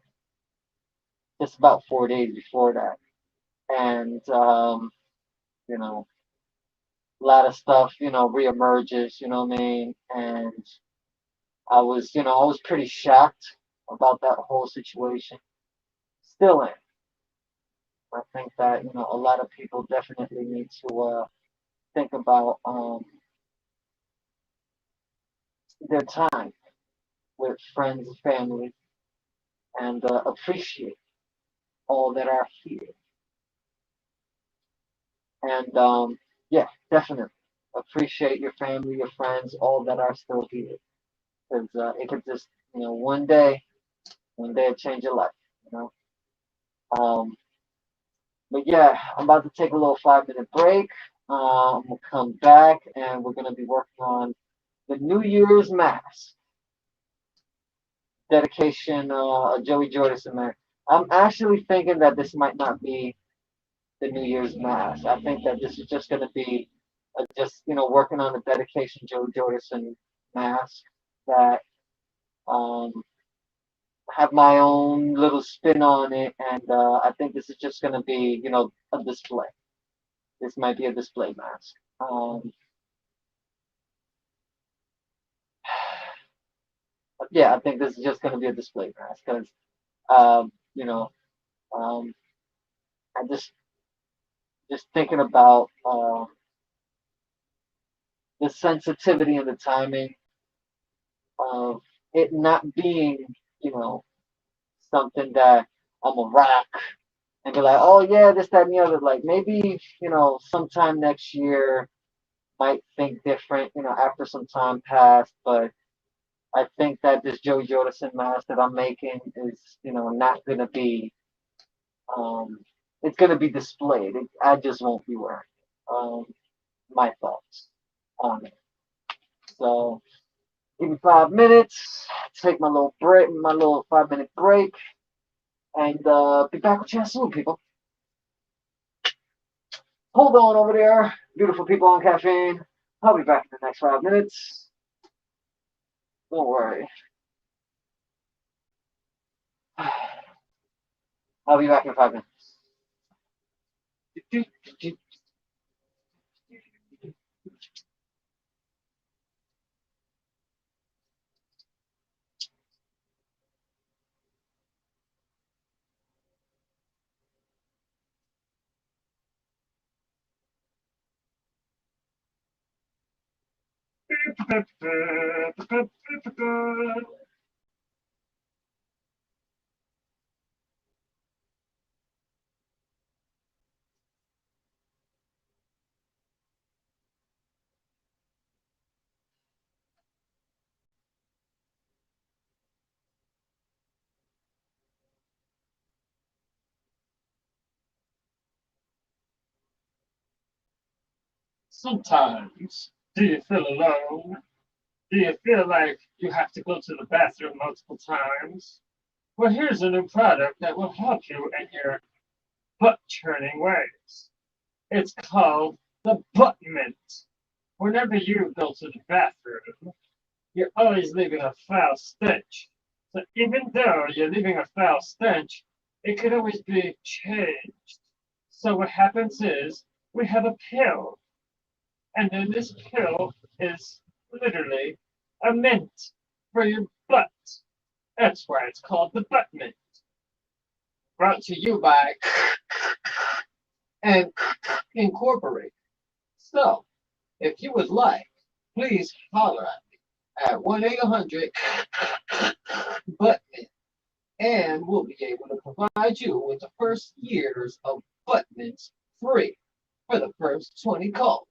just about 4 days before that. And, you know, a lot of stuff, reemerges, you know what I mean? And I was pretty shocked about that whole situation. Still am. I think that a lot of people definitely need to think about their time with friends and family and appreciate all that are here. And yeah, definitely appreciate your family, your friends, all that are still here, because it could just one day it change your life. You know. Um, but yeah, I'm about to take a little 5 minute break. We'll come back and we're gonna be working on the New Year's Mass dedication. Joey Jordison, man. I'm actually thinking that this might not be the New Year's Mass. I think that this is just gonna be just working on the dedication Joey Jordison mask that um have my own little spin on it, and I think this is just gonna be a display. This might be a display mask. Yeah, I think this is just going to be a display mask because, um, you know, um, I just thinking about the sensitivity and the timing of it not being, you know, something that I'm a rock and be like, oh yeah, this, that, and the other. Like maybe, sometime next year might think different, after some time passed, but I think that this Joey Jordison mask that I'm making is, not gonna be Um, it's gonna be displayed. I just won't be wearing it. My thoughts on it. So give me 5 minutes. Take my little break, my little 5 minute break, and be back with you soon, people. Hold on over there, beautiful people on caffeine. I'll be back in the next 5 minutes. Don't worry. I'll be back in 5 minutes. Sometimes, do you feel alone? Do you feel like you have to go to the bathroom multiple times? Well, here's a new product that will help you in your butt churning ways. It's called the Butt Mint. Whenever you go to the bathroom, you're always leaving a foul stench. So even though you're leaving a foul stench, it could always be changed. So what happens is we have a pill, and then this pill is literally a mint for your butt. That's why it's called the Butt Mint. Brought to you by and Incorporate. So, if you would like, please holler at me at 1-800 butt mint, and we'll be able to provide you with the first years of butt mints free for the first 20 calls.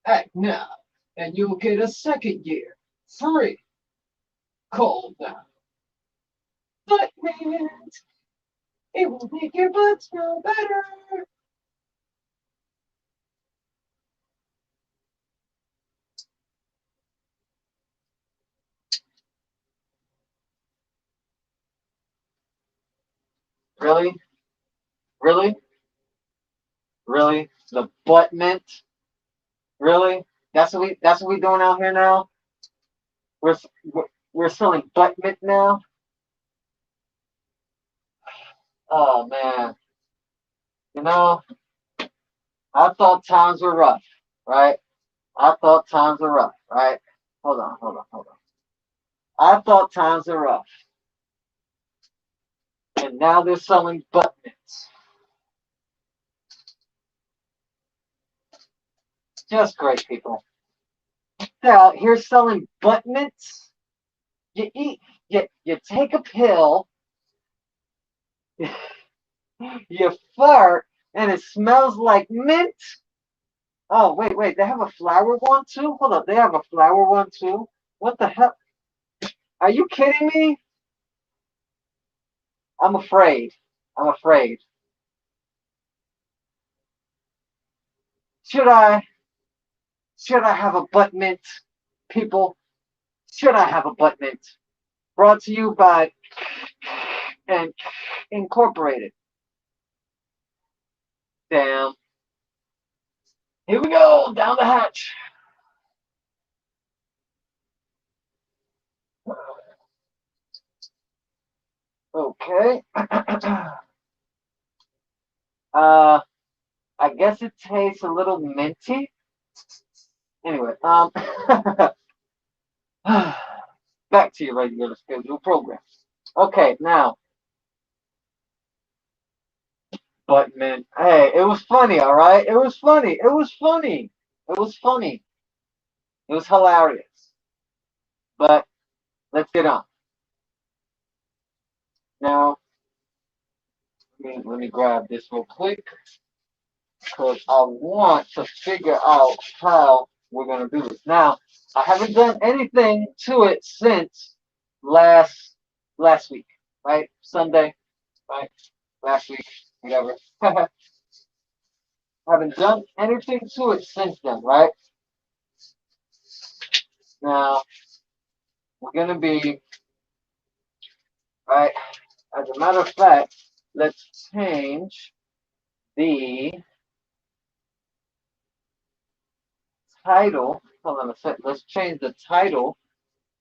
Act now, and you'll get a second year free. Call now. Butt mint, it will make your butt smell better. Really? Really? Really? The butt mint? Really? That's what we doing out here now? We're we're selling butt mint now? Oh man. You know, I thought times were rough, right? I thought times were rough, right? Hold on. I thought times were rough. And now they're selling butt mints. Just great people. They're out here selling butt mints. You eat, you take a pill, you fart, and it smells like mint. Oh, wait, they have a flower one too? Hold up, they have a flower one too? What the hell? Are you kidding me? I'm afraid. I'm afraid. Should I? Should I have a butt mint, people? Should I have a butt mint? Brought to you by and Incorporated. Damn. Here we go, down the hatch. Okay. I guess it tastes a little minty. Anyway, back to your regular schedule program. Okay, now, but man, hey, it was funny, all right? It was funny. It was funny. It was funny. It was hilarious. But let's get on. Now, let me grab this real quick because I want to figure out how we're gonna do this. Now, I haven't done anything to it since last last week, right? Sunday, right? Last week, whatever. Haven't done anything to it since then, right? Now, we're gonna be, right? As a matter of fact, let's change the title. Hold on a sec. Let's change the title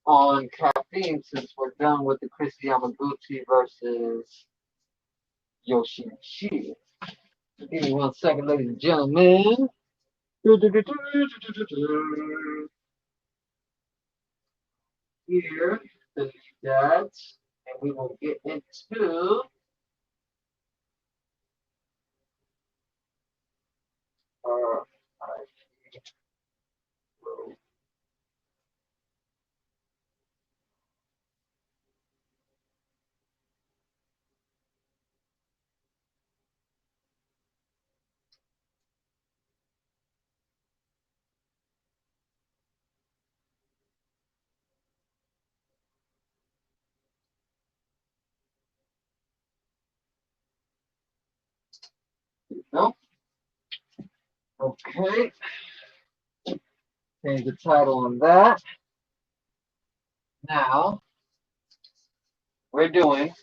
on caffeine since we're done with the KrissyYamagucci versus YoshiG. Give me 1 second, ladies and gentlemen. Here, delete that, and we will get into our no. Okay. Change the title on that. Now, we're doing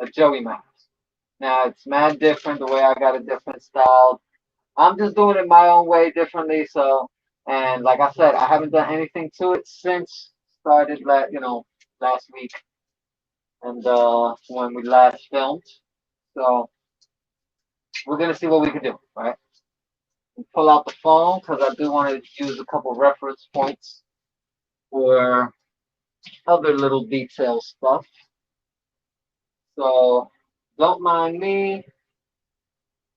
a Joey mask. Now, it's mad different the way I got a different style. I'm just doing it my own way differently. So, and like I said, I haven't done anything to it since started, last week and when we last filmed. So, we're going to see what we can do, right? Pull out the phone because I do want to use a couple reference points for other little detail stuff. So don't mind me,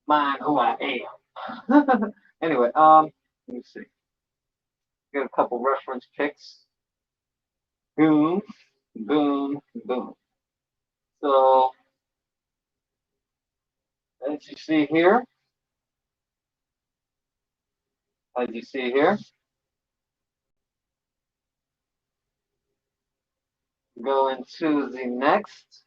mind who I am. Anyway, let me see. Get a couple reference pics. Boom, boom, boom. So as you see here, go into the next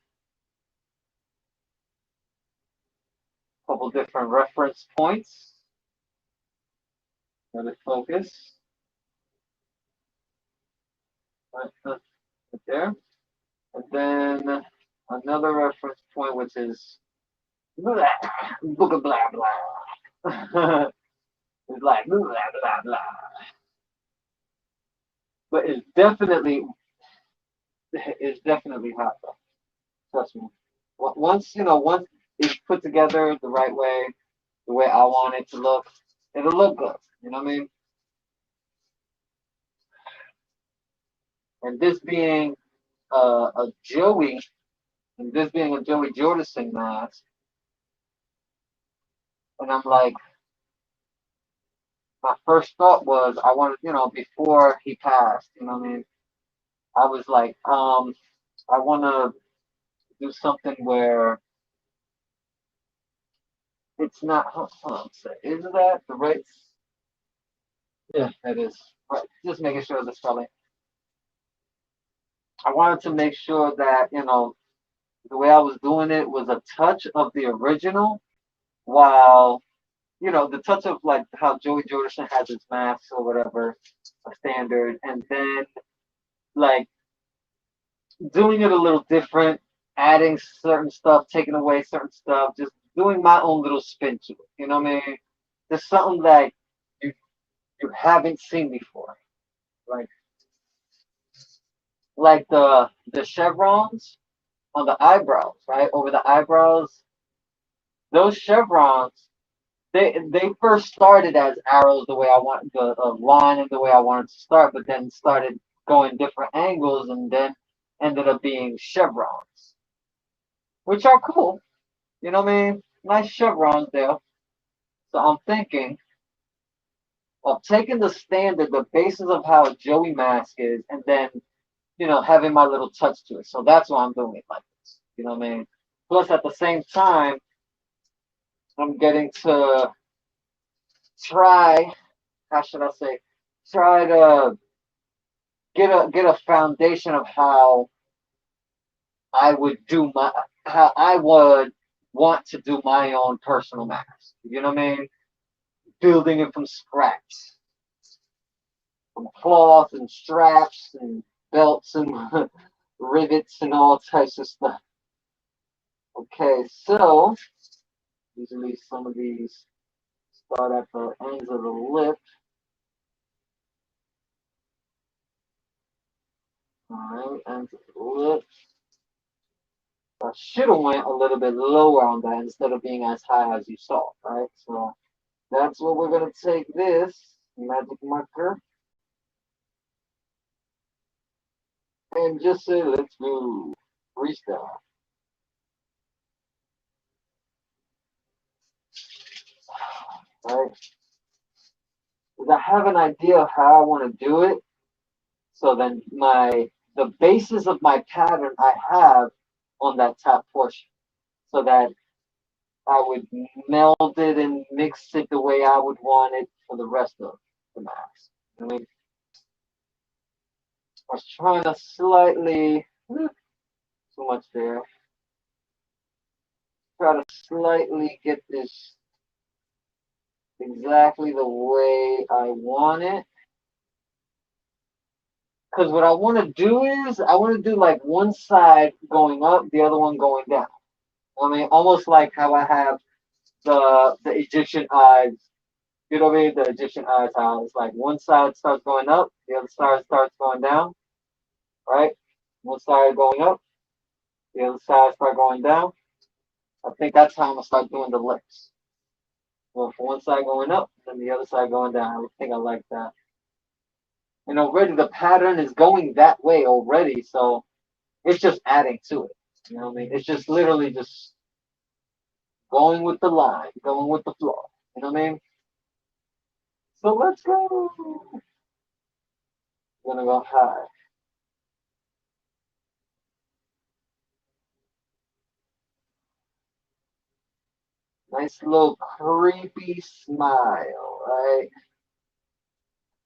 couple different reference points. Let it focus. Right there. And then another reference point, which is blah, blah, blah, blah. It's like blah, blah, blah. But it's definitely hot though. Trust me. Once it's put together the right way, the way I want it to look, it'll look good. You know what I mean? And this being a Joey, and this being a Joey Jordison mask, and I'm like, my first thought was I wanted, before he passed, you know what I mean? I was like, I want to do something where it's not. Hold on, is that the right? Yeah, it is. Right, just making sure the spelling. I wanted to make sure that the way I was doing it was a touch of the original, while the touch of like how Joey Jordison has his masks or whatever, a standard, and then like doing it a little different, adding certain stuff, taking away certain stuff, just doing my own little spin to it. You know what I mean? Just something that you you haven't seen before, like the chevrons on the eyebrows, right over the eyebrows. Those chevrons, they first started as arrows the way I want the line and the way I wanted to start, but then started going different angles and then ended up being chevrons, which are cool. You know what I mean? Nice chevrons there. So I'm thinking of taking the standard, the basis of how a Joey mask is, and then having my little touch to it. So that's why I'm doing it like this. You know what I mean? Plus, at the same time, I'm getting to try. How should I say? Try to get a foundation of I would do my how I would want to do my own personal mask. You know what I mean? Building it from scratch, from cloth and straps and belts and rivets and all types of stuff. Okay, so usually some of these start at the ends of the lip. Alright, ends of the lip. I should have went a little bit lower on that instead of being as high as you saw, right? So that's what we're gonna take this magic marker and just say let's go freestyle. Right? Because I have an idea of how I want to do it. So then the basis of my pattern I have on that top portion. So that I would meld it and mix it the way I would want it for the rest of the mask. I mean, I was trying to slightly, too much there, try to slightly get this exactly the way I want it. Because what I want to do is, I want to do like one side going up, the other one going down. I mean, almost like how I have the Egyptian eyes. You know what I mean? The Egyptian eyes, how it's like one side starts going up, the other side starts going down, right? One side going up, the other side start going down. I think that's how I'm gonna start doing the lips. Well, for one side going up, then the other side going down. I think I like that. And already the pattern is going that way already, so it's just adding to it. You know what I mean? It's just literally just going with the line, going with the flow. You know what I mean? So let's go. I'm gonna go high. Nice little creepy smile, right?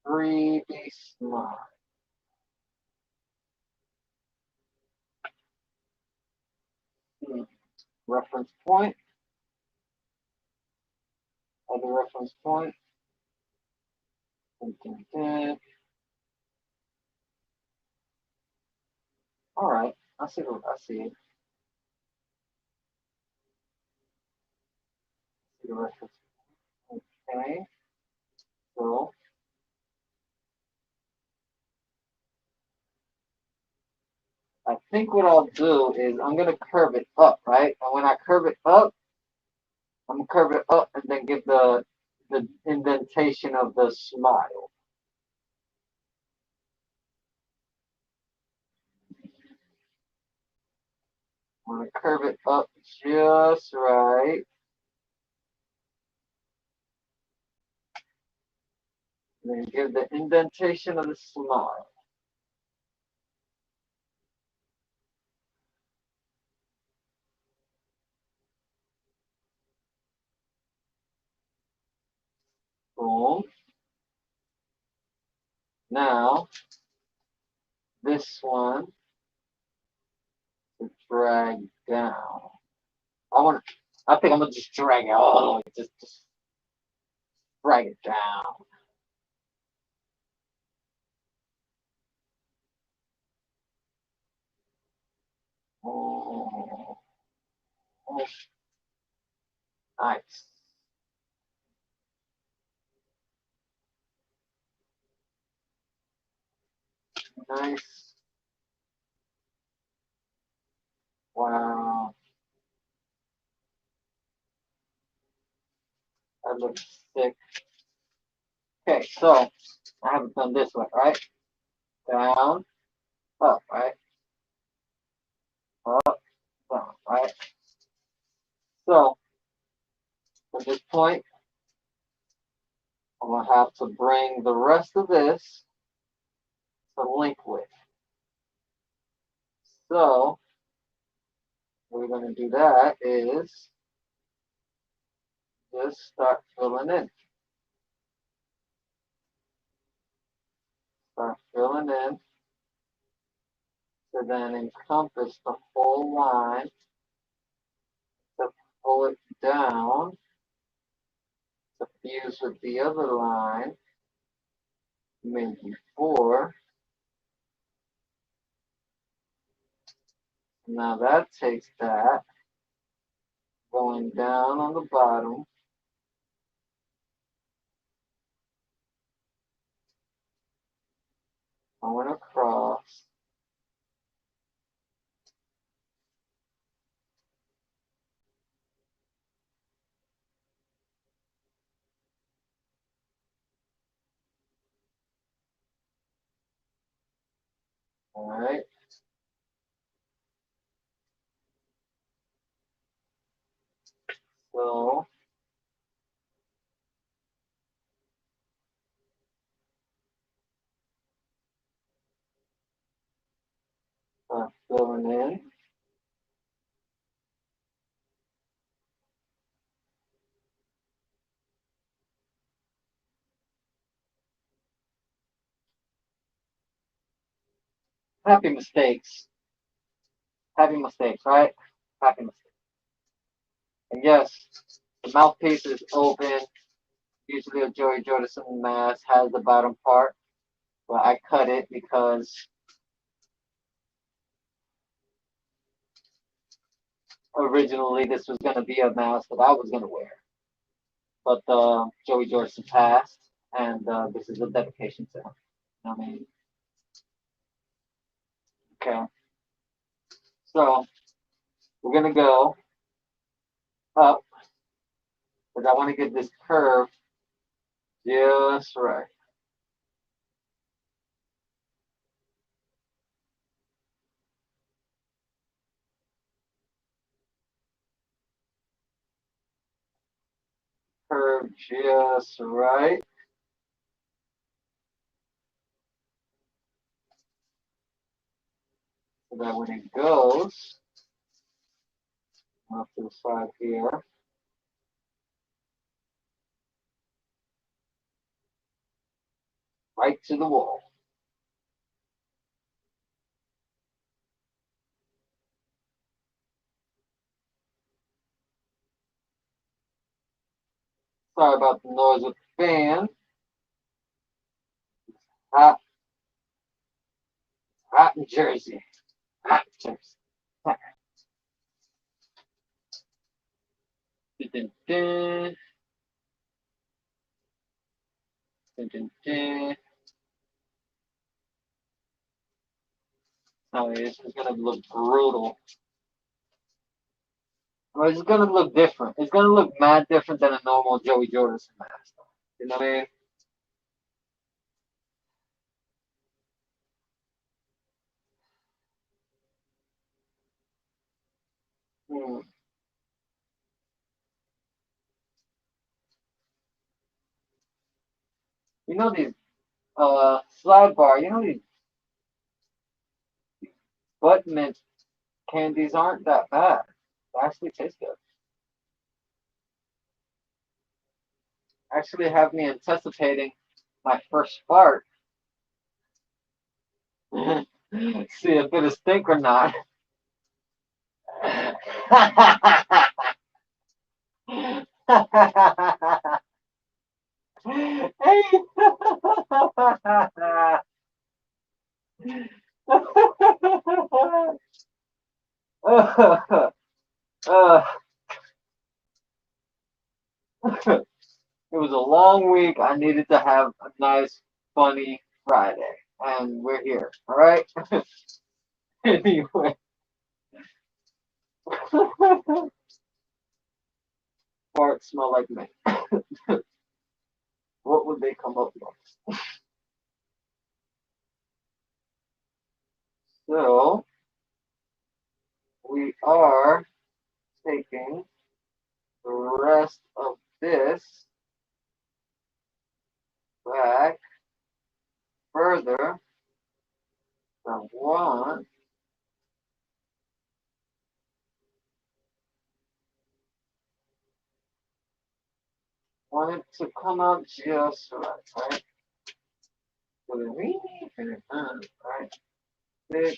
Creepy smile. Hmm. Reference point. Other reference point. Dun, dun, dun. All right. I see. I see it. See the reference. Okay. So I think what I'll do is I'm gonna curve it up, right? And when I curve it up, I'm gonna curve it up and then give the indentation of the smile. I'm gonna curve it up just right. And then give the indentation of the smile. Boom. Now this one to drag down. I want. I think I'm gonna just drag it all the way. Just drag it down. Oh, oh, nice, nice. Wow, that looks sick. Okay, so I haven't done this one, right? Down, up, right? Up, down, right? So at this point, I'm gonna have to bring the rest of this to link with. So what we're gonna do that is just start filling in. Start filling in to then encompass the whole line, to pull it down, to fuse with the other line, maybe four. Now that takes that, going down on the bottom, going across, all right? So start filling in. Happy mistakes. Happy mistakes, right? Happy mistakes. And yes, the mouthpiece is open. Usually a Joey Jordison mask has the bottom part, but I cut it because originally this was going to be a mask that I was going to wear. But Joey Jordison passed, and this is a dedication to him. I mean, okay. So we're going to go up because I want to get this curve just right. Curve just right. So that when it goes off to the side here, right to the wall. Sorry about the noise with the fan. Hot, hot in Jersey. Hot in Jersey. Dun, dun, dun, dun, dun. Oh, this is gonna look brutal. Well, it's gonna look different. It's gonna look mad different than a normal Joey Jordison mask. You know what I mean? You know these slide bar. You know these butt mint candies aren't that bad. They actually taste good. Actually, have me anticipating my first fart. See if it is stink or not. Hey. Uh, it was a long week. I needed to have a nice, funny Friday. And we're here. All right? Anyway. Farts smell like me. What would they come up with? So, we are taking the rest of this back further. I want it to come out just right? So the right? Thick.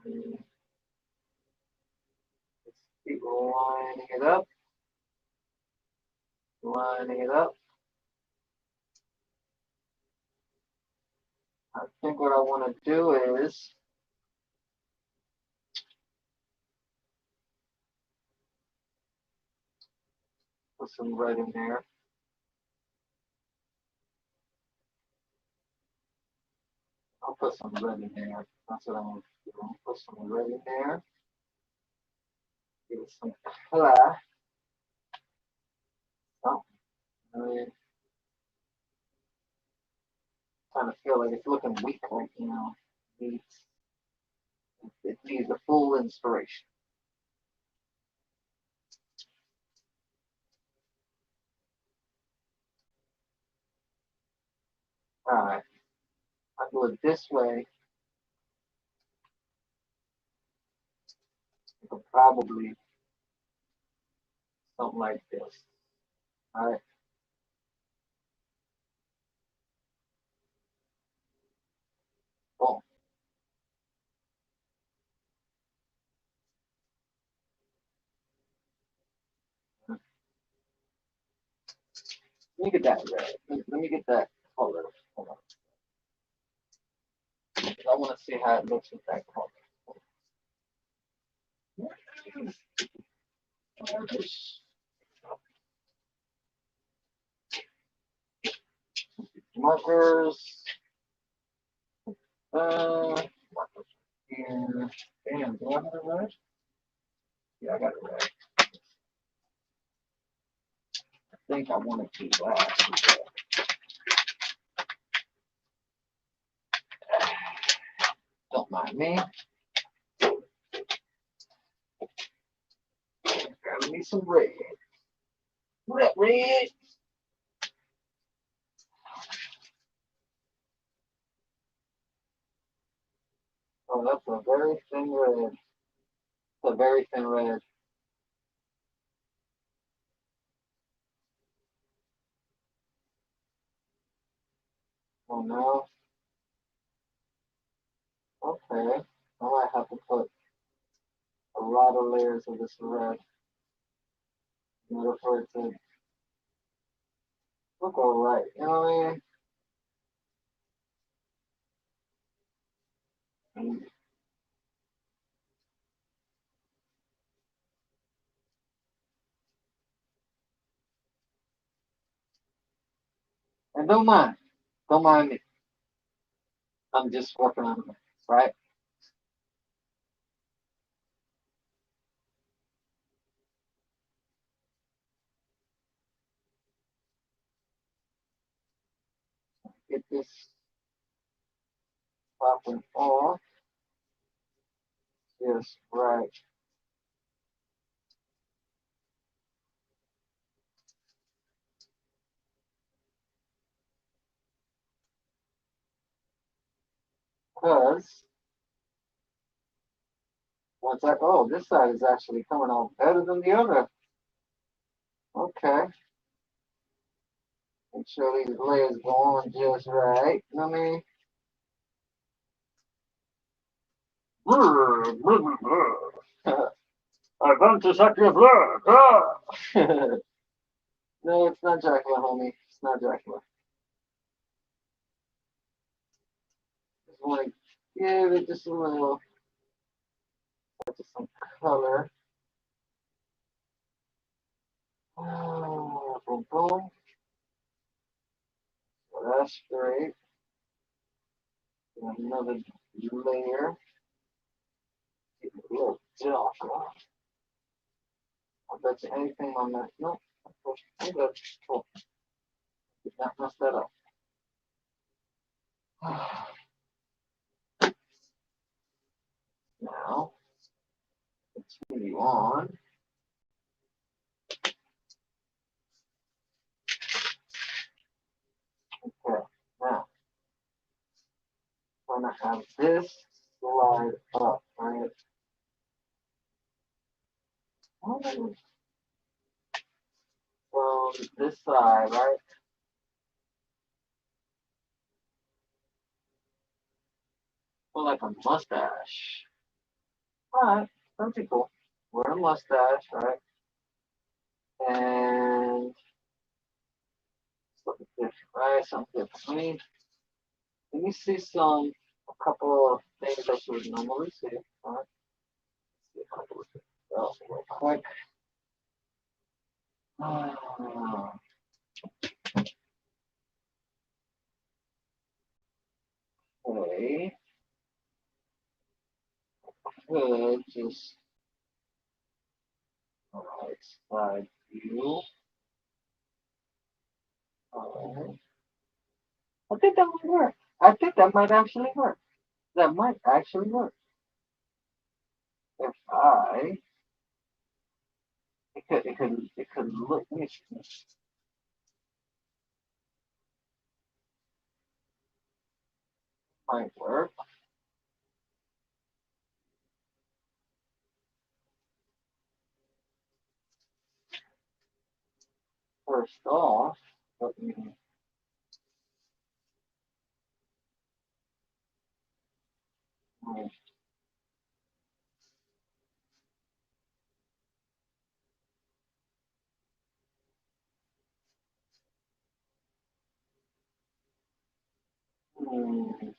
Let's keep lining it up. Lining it up. I think what I want to do is put some red in there. I'll put some red in there. That's what I'm going to do. I'll put some red in there. Give it some color. Oh, I mean, kind of feel like it's looking weak right now. It needs a full inspiration. All right. I'll do it this way. It'll probably something like this. All right. Boom. Let me get that red. Let me get that color. Hold on. I want to see how it looks with that color. Markers. Markers here. Damn, do I have it red? Yeah, I got it red. I think I want to do that. Don't mind me. Grab me some red. Red. Oh, that's a very thin red. It's a very thin red. Oh no. Okay. I might have to put a lot of layers of this red in order for it to look alright. You know what I mean? And don't mind. Don't mind me. I'm just working on it, right? Get this popping off. Just right. Because once I, oh, this side is actually coming out better than the other. Okay. Make sure these layers go on just right. You know what I mean? I want to suck your blood. No, it's not Dracula, homie. It's not Dracula. Just want to give it just a little, just some color. Boom, boom. So that's great. Another layer. Get a little darker. I bet you anything on that. No, I'm good. Cool. Did not mess that up. Now, continue on. Okay, now, I'm going to have this slide up, right? From this side, right? For like a mustache. Alright, that's pretty cool. Wear a mustache, right? And something different, right? Something different. Let me see a couple of things that you would normally see. All right. Let's see if I can look it up real quick. Okay. Could just, all right, slide view. All right. I think that might work. I think that might actually work. That might actually work. If I, it could look, let me see. Might work. First off, let me Trying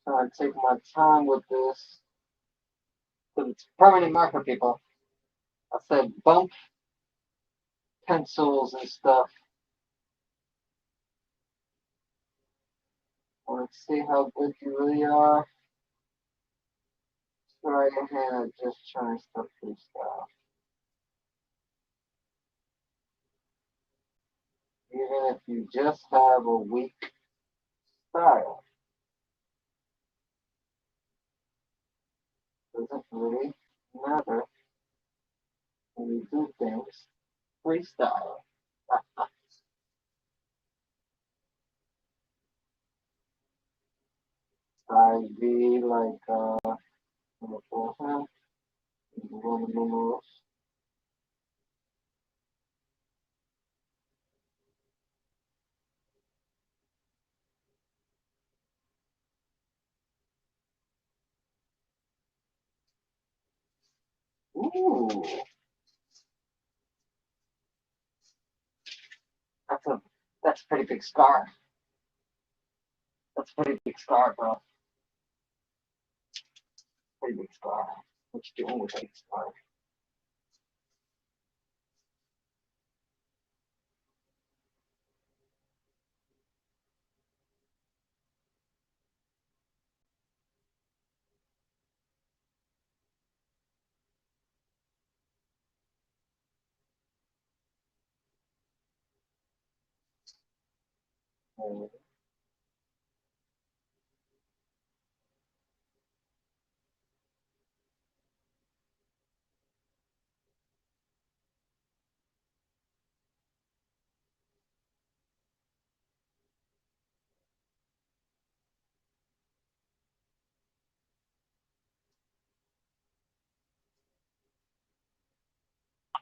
to take my time with this. Because it's permanent marker, people. I said bump pencils and stuff. Let's see how good you really are. Try your hand at just trying stuff freestyle. Even if you just have a weak style. Doesn't really matter when you do things freestyle. I'd be like Roman numerals. Ooh, that's a pretty big scar. That's a pretty big scar, bro. Pretty big scar. What you doing with that scar?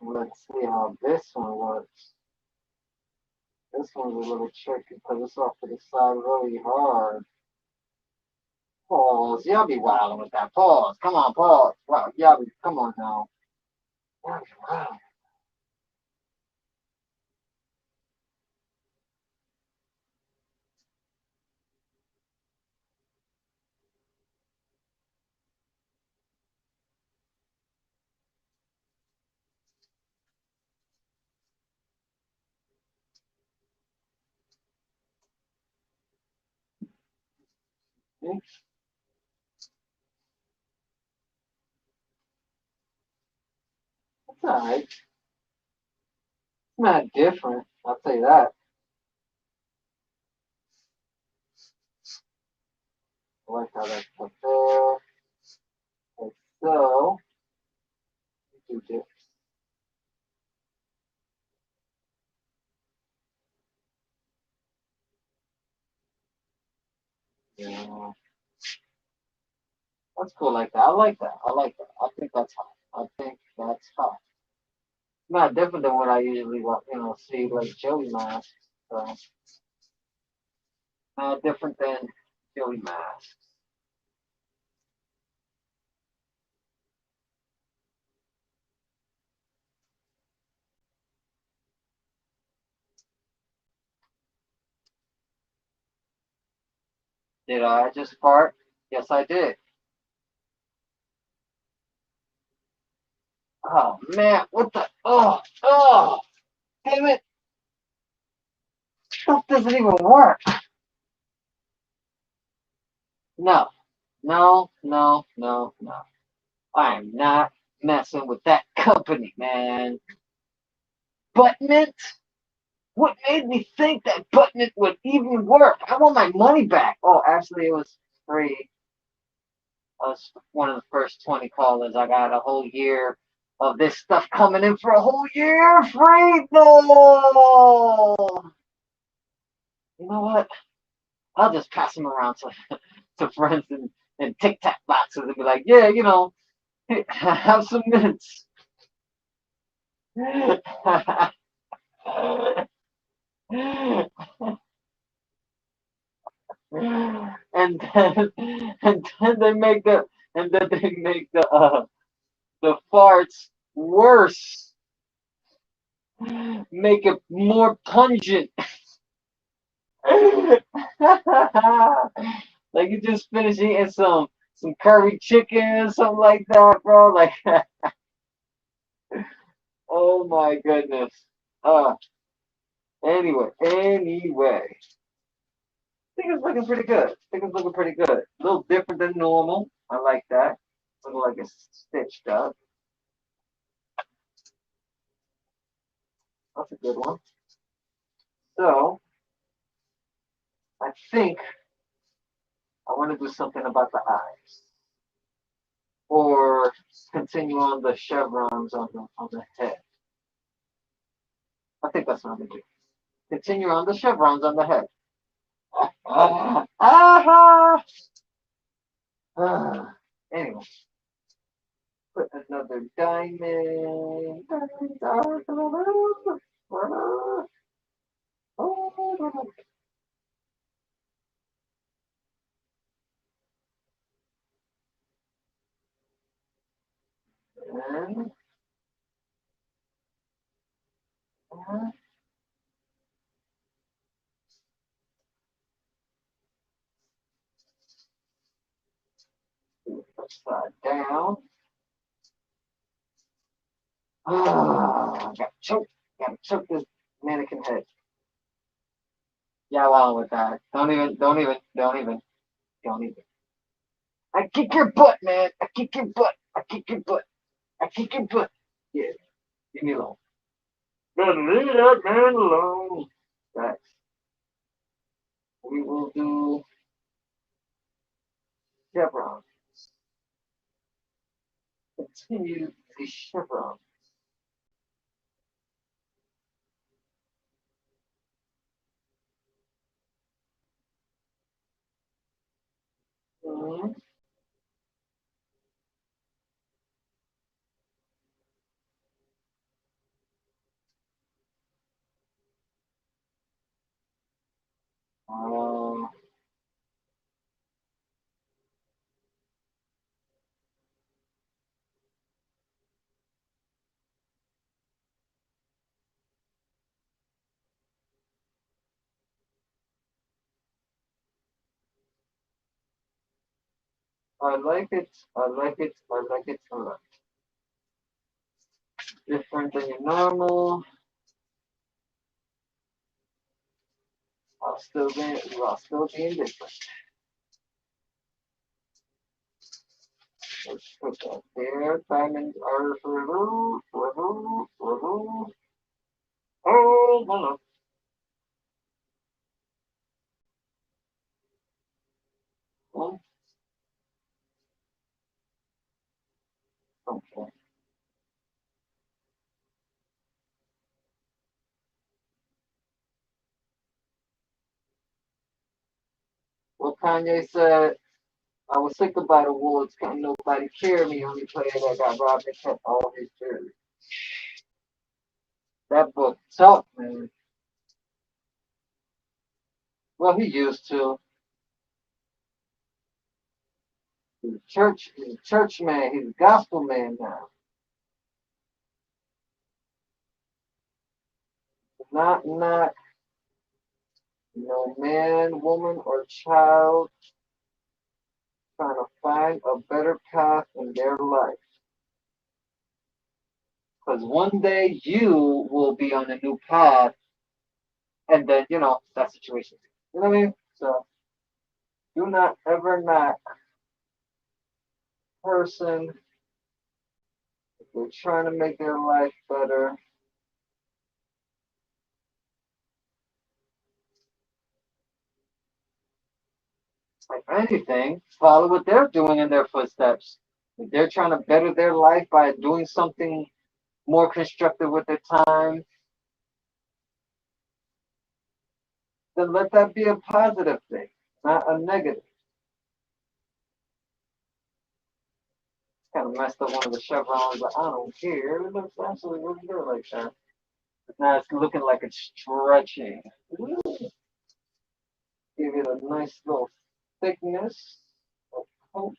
Let's see how this one works. This one's a little tricky because it's off to the side really hard. Pause. Y'all be wilding with that. Pause. Come on, pause. Wow, y'all be, come on now. Y'all be wilding. It's alright. It's not different. I'll tell you that. I like how that's up there. Okay, so, do this. Yeah. That's cool like that. I like that. I like that. I think that's hot. I think that's hot. Not different than what I usually see like Joey masks. So not different than Joey masks. Did I just fart? Yes, I did. Oh man, what the? Oh, damn it! Stuff doesn't even work. No, no. I am not messing with that company, man. But mint, What made me think that button would even work? I want my money back. Oh, actually, it was free. I was one of the first 20 callers. I got a whole year of this stuff coming in for a whole year free. No! You know what? I'll just pass them around to friends and Tic Tac boxes and be like, yeah, have some mints. and then and then they make the farts worse, make it more pungent. Like you just finished eating some curry chicken or something like that, bro. Like, oh my goodness. Uh, anyway, I think it's looking pretty good. I think it's looking pretty good. A little different than normal. I like that. Looking like it's stitched up. That's a good one. So I think I want to do something about the eyes, or continue on the chevrons on the head. I think that's what I'm gonna do. Continue on the chevrons on the head. Ah, ah, ah. Anyway, put another diamond. And, upside down. Ah, got choked. Got to choke this mannequin head. Yeah, well, with that. Don't even. I kick your butt, man. I kick your butt. I kick your butt. I kick your butt. Yeah, leave me alone. Better leave that man alone. Right. We will do chevron. Continue the chevron. Mhm. Um, I like it. I like it. I like it a lot. Different than your normal. I'll still be indifferent. Let's put that there. Diamonds are forever, forever, forever. Oh, no, no. Okay. Well, Kanye said, I was sick about awards. Can't nobody carry me. Only player that got robbed and kept all his jewelry. That book tough, man. Well, he used to. He's a church man. He's a gospel man now. Not no man, woman, or child trying to find a better path in their life. Because one day you will be on a new path, and then that situation. You know what I mean? So do not ever knock person if they're trying to make their life better. If anything, follow what they're doing in their footsteps. If they're trying to better their life by doing something more constructive with their time, then let that be a positive thing, not a negative. Kind of messed up one of the chevrons, but I don't care. It looks actually really good like that. But now it's looking like it's stretching. Give it a nice little thickness of coat.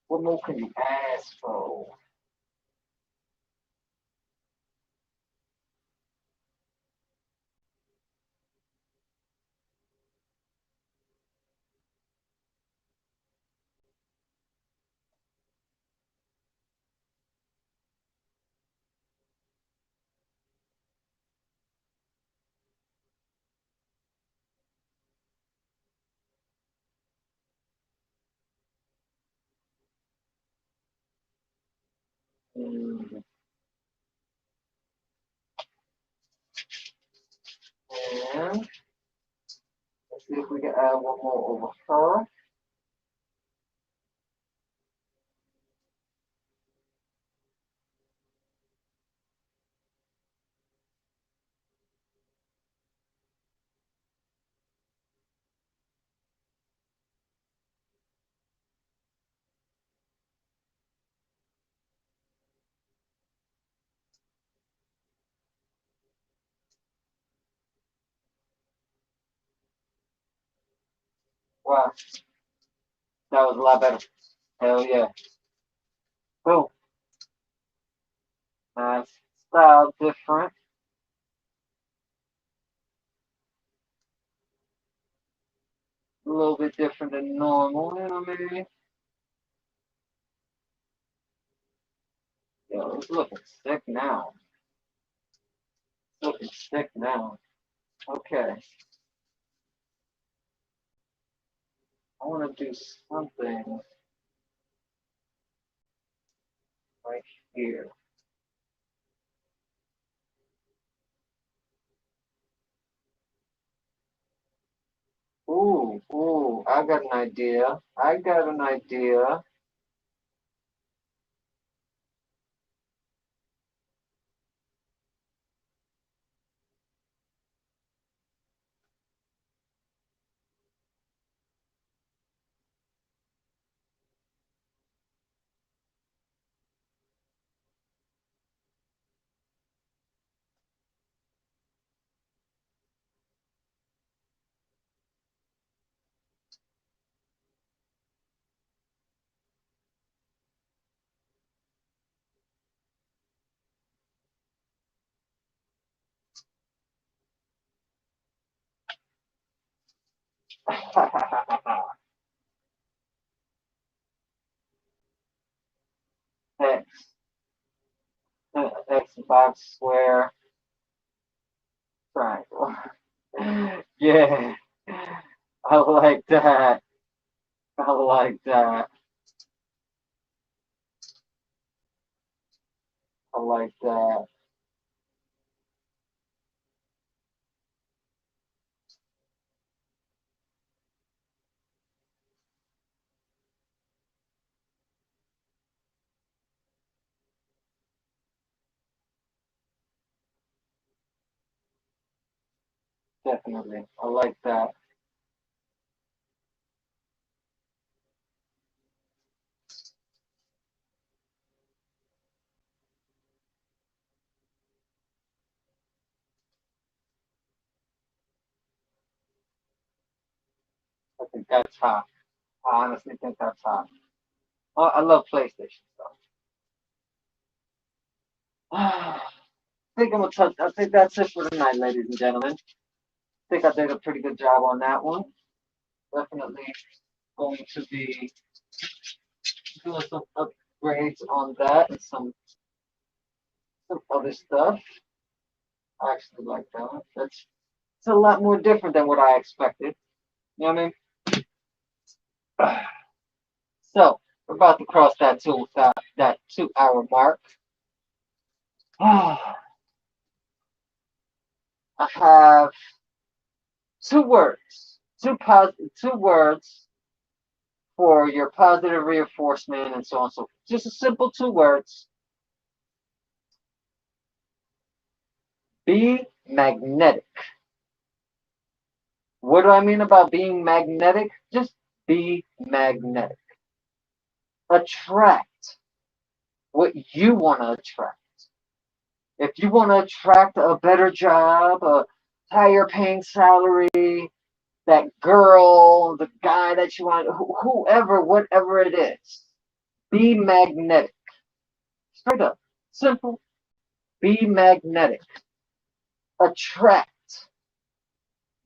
What more can you ask for? Mm. And let's see if we can add one more over her. Wow, that was a lot better. Hell yeah. Boom. Nice. Style different. A little bit different than normal, you know what I mean? Yo, it's looking sick now. It's looking sick now. Okay. I want to do something right here. Ooh, I got an idea. I got an idea. X, X box square triangle. Yeah, I like that. I like that. I like that. Definitely. I like that. I think that's hot. I honestly think that's hot. Oh, I love PlayStation stuff. I think I'm gonna touch. I think that's it for tonight, ladies and gentlemen. I think I did a pretty good job on that one. Definitely going to be doing some upgrades on that and some other stuff. I actually like that one. That's it's a lot more different than what I expected. You know what I mean? So we're about to cross that 2 hour mark. I have two words, two words for your positive reinforcement and so on and so forth. Just a simple two words. Be magnetic. What do I mean about being magnetic? Just be magnetic. Attract what you want to attract. If you want to attract a better job, a higher paying salary, that girl, the guy that you want, whoever, whatever it is, be magnetic. Straight up. Simple. Be magnetic. Attract.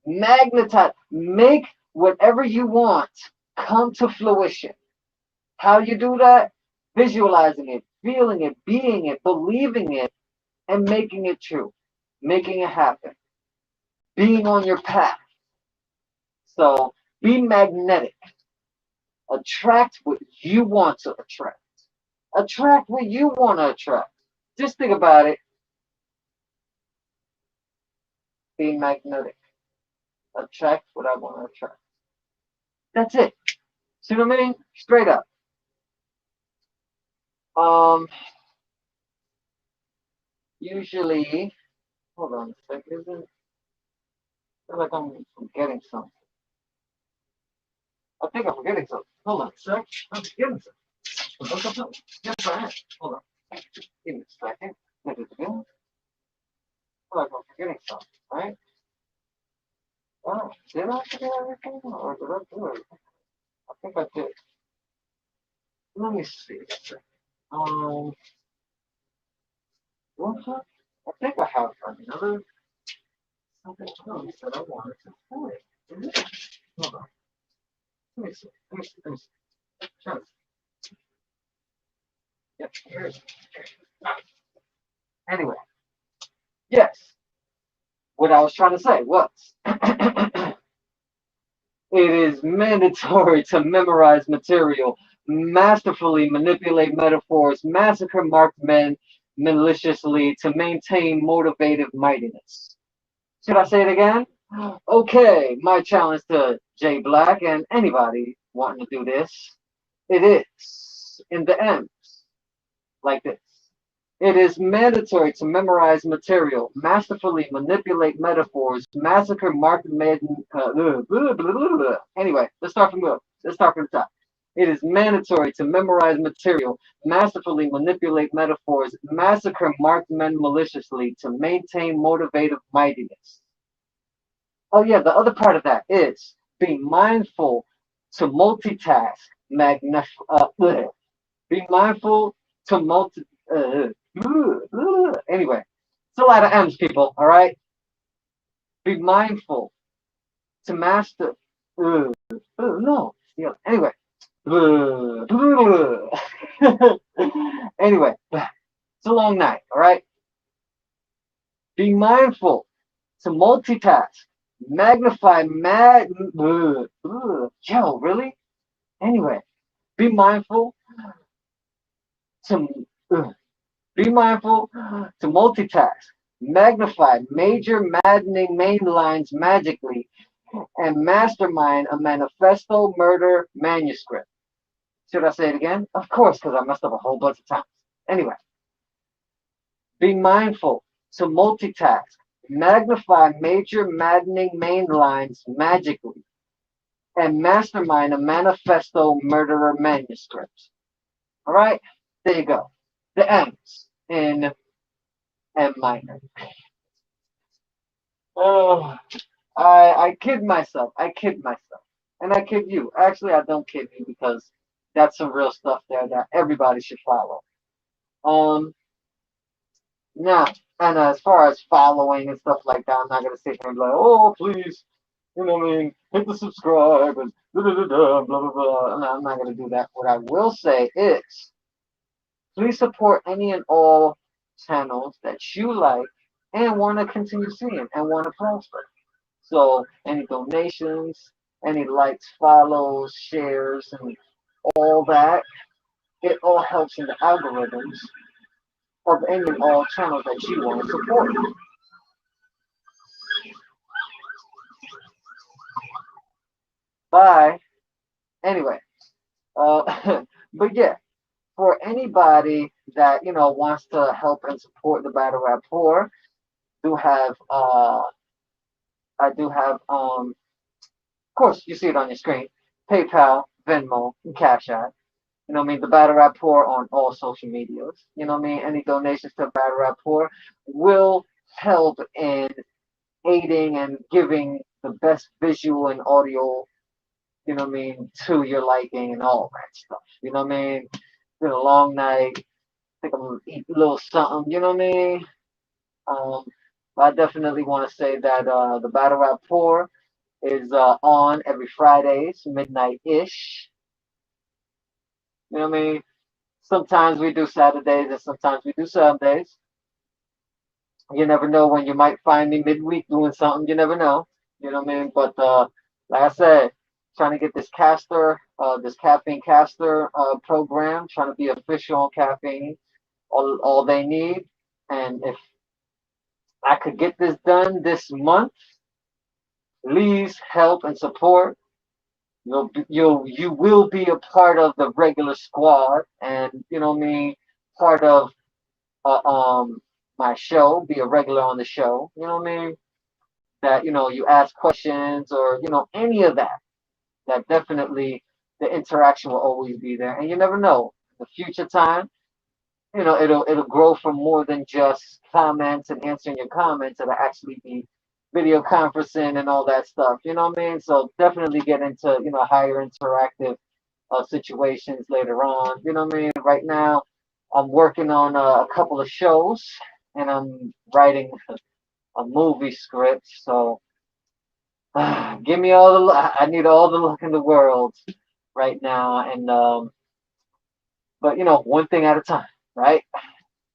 Magnetize. Make whatever you want come to fruition. How you do that? Visualizing it, feeling it, being it, believing it, and making it true. Making it happen. Being on your path. So be magnetic. Attract what you want to attract. Attract what you want to attract. Just think about it. Be magnetic. Attract what I want to attract. That's it. See what I mean? Straight up. Usually, hold on a second. I feel like I'm forgetting something. I think I'm forgetting something. Hold on a sec. I'm forgetting something. Yes, I am. Hold on. Give me a second. I feel like I'm forgetting something, right? Oh, did I forget everything? Or did I do it? I think I did. Let me see. What's up? I think I have another something else that I wanted to play. Hold on. Let me see. Let me see. Try to see. Yep, here it is. Anyway, yes. What I was trying to say was it is mandatory to memorize material, masterfully manipulate metaphors, massacre marked men maliciously to maintain motivative mightiness. Should I say it again? Okay, my challenge to Jay Black and anybody wanting to do this. It is in the M's like this. It is mandatory to memorize material, masterfully manipulate metaphors, massacre marked maiden. Anyway, let's start from the top. It is mandatory to memorize material, masterfully manipulate metaphors, massacre marked men maliciously to maintain motivative mightiness. Oh yeah, the other part of that is being mindful to multitask. Be mindful to anyway, it's a lot of M's, people. All right. Be mindful to master. No. Yeah. Anyway. Anyway, it's a long night. All right. Be mindful to multitask. Magnify Yo, really? Anyway, be mindful to be mindful to multitask, magnify major maddening main lines magically, and mastermind a manifesto murder manuscript. Should I say it again? Of course, because I messed up a whole bunch of times. Anyway, be mindful to multitask, magnify major maddening main lines magically, and mastermind a manifesto murderer manuscript. All right, there you go. The M's in M minor. Oh, I kid myself. I kid myself. And I kid you. Actually, I don't kid you because that's some real stuff there that everybody should follow. Um, Now, and as far as following and stuff like that, I'm not gonna sit here and be like, oh, please, you know what I mean, hit the subscribe and blah blah blah. No, I'm not gonna do that. What I will say is, please support any and all channels that you like and want to continue seeing and want to prosper. So any donations, any likes, follows, shares, and all that, it all helps in the algorithms of any and all channels that you want to support. Bye. Anyway, but yeah, for anybody that wants to help and support the battle rap poor, do have I do have of course you see it on your screen, PayPal, Venmo, and Cash App. You know what I mean? The Battle Rap Poor on all social medias. You know what I mean? Any donations to Battle Rap Poor will help in aiding and giving the best visual and audio, you know what I mean, to your liking and all that stuff. You know what I mean? It's been a long night. I think I'm gonna eat a little something, you know what I mean? Um, but I definitely want to say that the Battle Rap Poor is on every Fridays, midnight ish. You know what I mean? Sometimes we do Saturdays and sometimes we do Sundays. You never know when you might find me midweek doing something. You never know. You know what I mean? But like I said, trying to get this caffeine caster program, trying to be official on caffeine, all they need. And if I could get this done this month, please help and support. You will be a part of the regular squad, and you know what I mean, part of uh, um my show, be a regular on the show. You know what I mean? That you ask questions or any of that. That definitely the interaction will always be there, and you never know the future time. It'll grow from more than just comments and answering your comments. It'll actually be video conferencing and all that stuff. You know what I mean? So definitely get into higher interactive situations later on. You know what I mean? Right now, I'm working on a couple of shows, and I'm writing a movie script. So give me all the I need all the luck in the world right now, and but one thing at a time, right?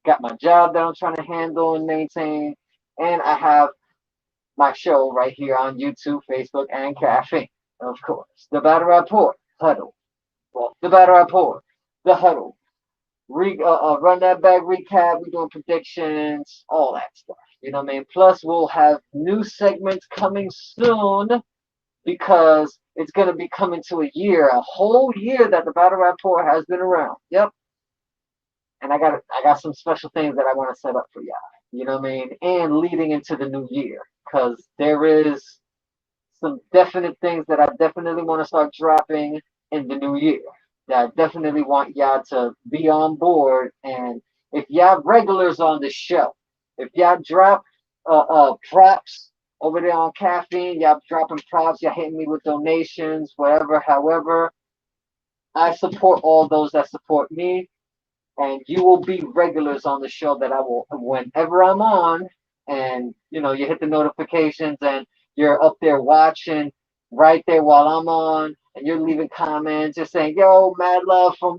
Got my job that I'm trying to handle and maintain, and I have my show right here on YouTube, Facebook, and Caffeine, of course. The Battle Report, Huddle. Well, the Battle Report, the Huddle. Run that back recap. We're doing predictions, all that stuff. You know what I mean? Plus, we'll have new segments coming soon because it's going to be coming to a whole year that the Battle Report has been around. Yep. And I got some special things that I want to set up for y'all. You know what I mean? And leading into the new year, because there is some definite things that I definitely want to start dropping in the new year. That I definitely want y'all to be on board. And if y'all regulars on the show, if y'all drop props over there on caffeine, y'all dropping props, y'all hitting me with donations, whatever, however, I support all those that support me, and you will be regulars on the show that I will whenever I'm on, and you hit the notifications and you're up there watching right there while I'm on, and you're leaving comments, just saying, yo, mad love from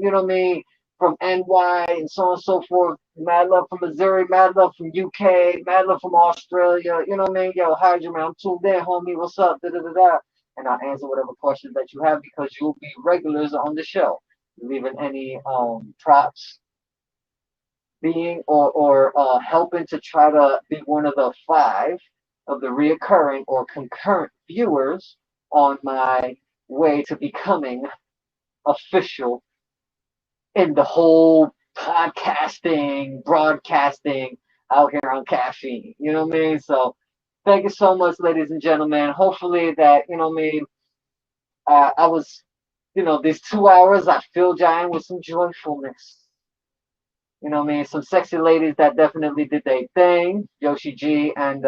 from NY and so on and so forth, mad love from Missouri, mad love from UK, mad love from Australia, you know what I mean? Yo, Hydra man, I'm tuned in, homie, what's up? Da da da da. And I'll answer whatever questions that you have because you'll be regulars on the show. Leaving any props, being or helping to try to be one of the 5 of the reoccurring or concurrent viewers on my way to becoming official in the whole podcasting, broadcasting out here on caffeine. You know what I mean? So thank you so much, ladies and gentlemen. Hopefully that, what I mean, I was, these 2 hours I filled y'all with some joyfulness. You know what I mean? Some sexy ladies that definitely did their thing. YoshiG and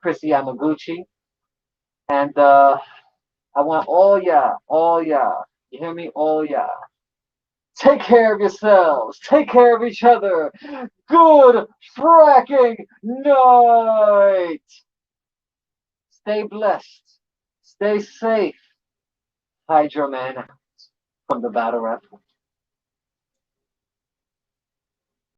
KrissyYamagucci. And I want all y'all, you hear me? All y'all. Take care of yourselves. Take care of each other. Good fracking night. Stay blessed. Stay safe. Hydro Man out from the Battle Rap.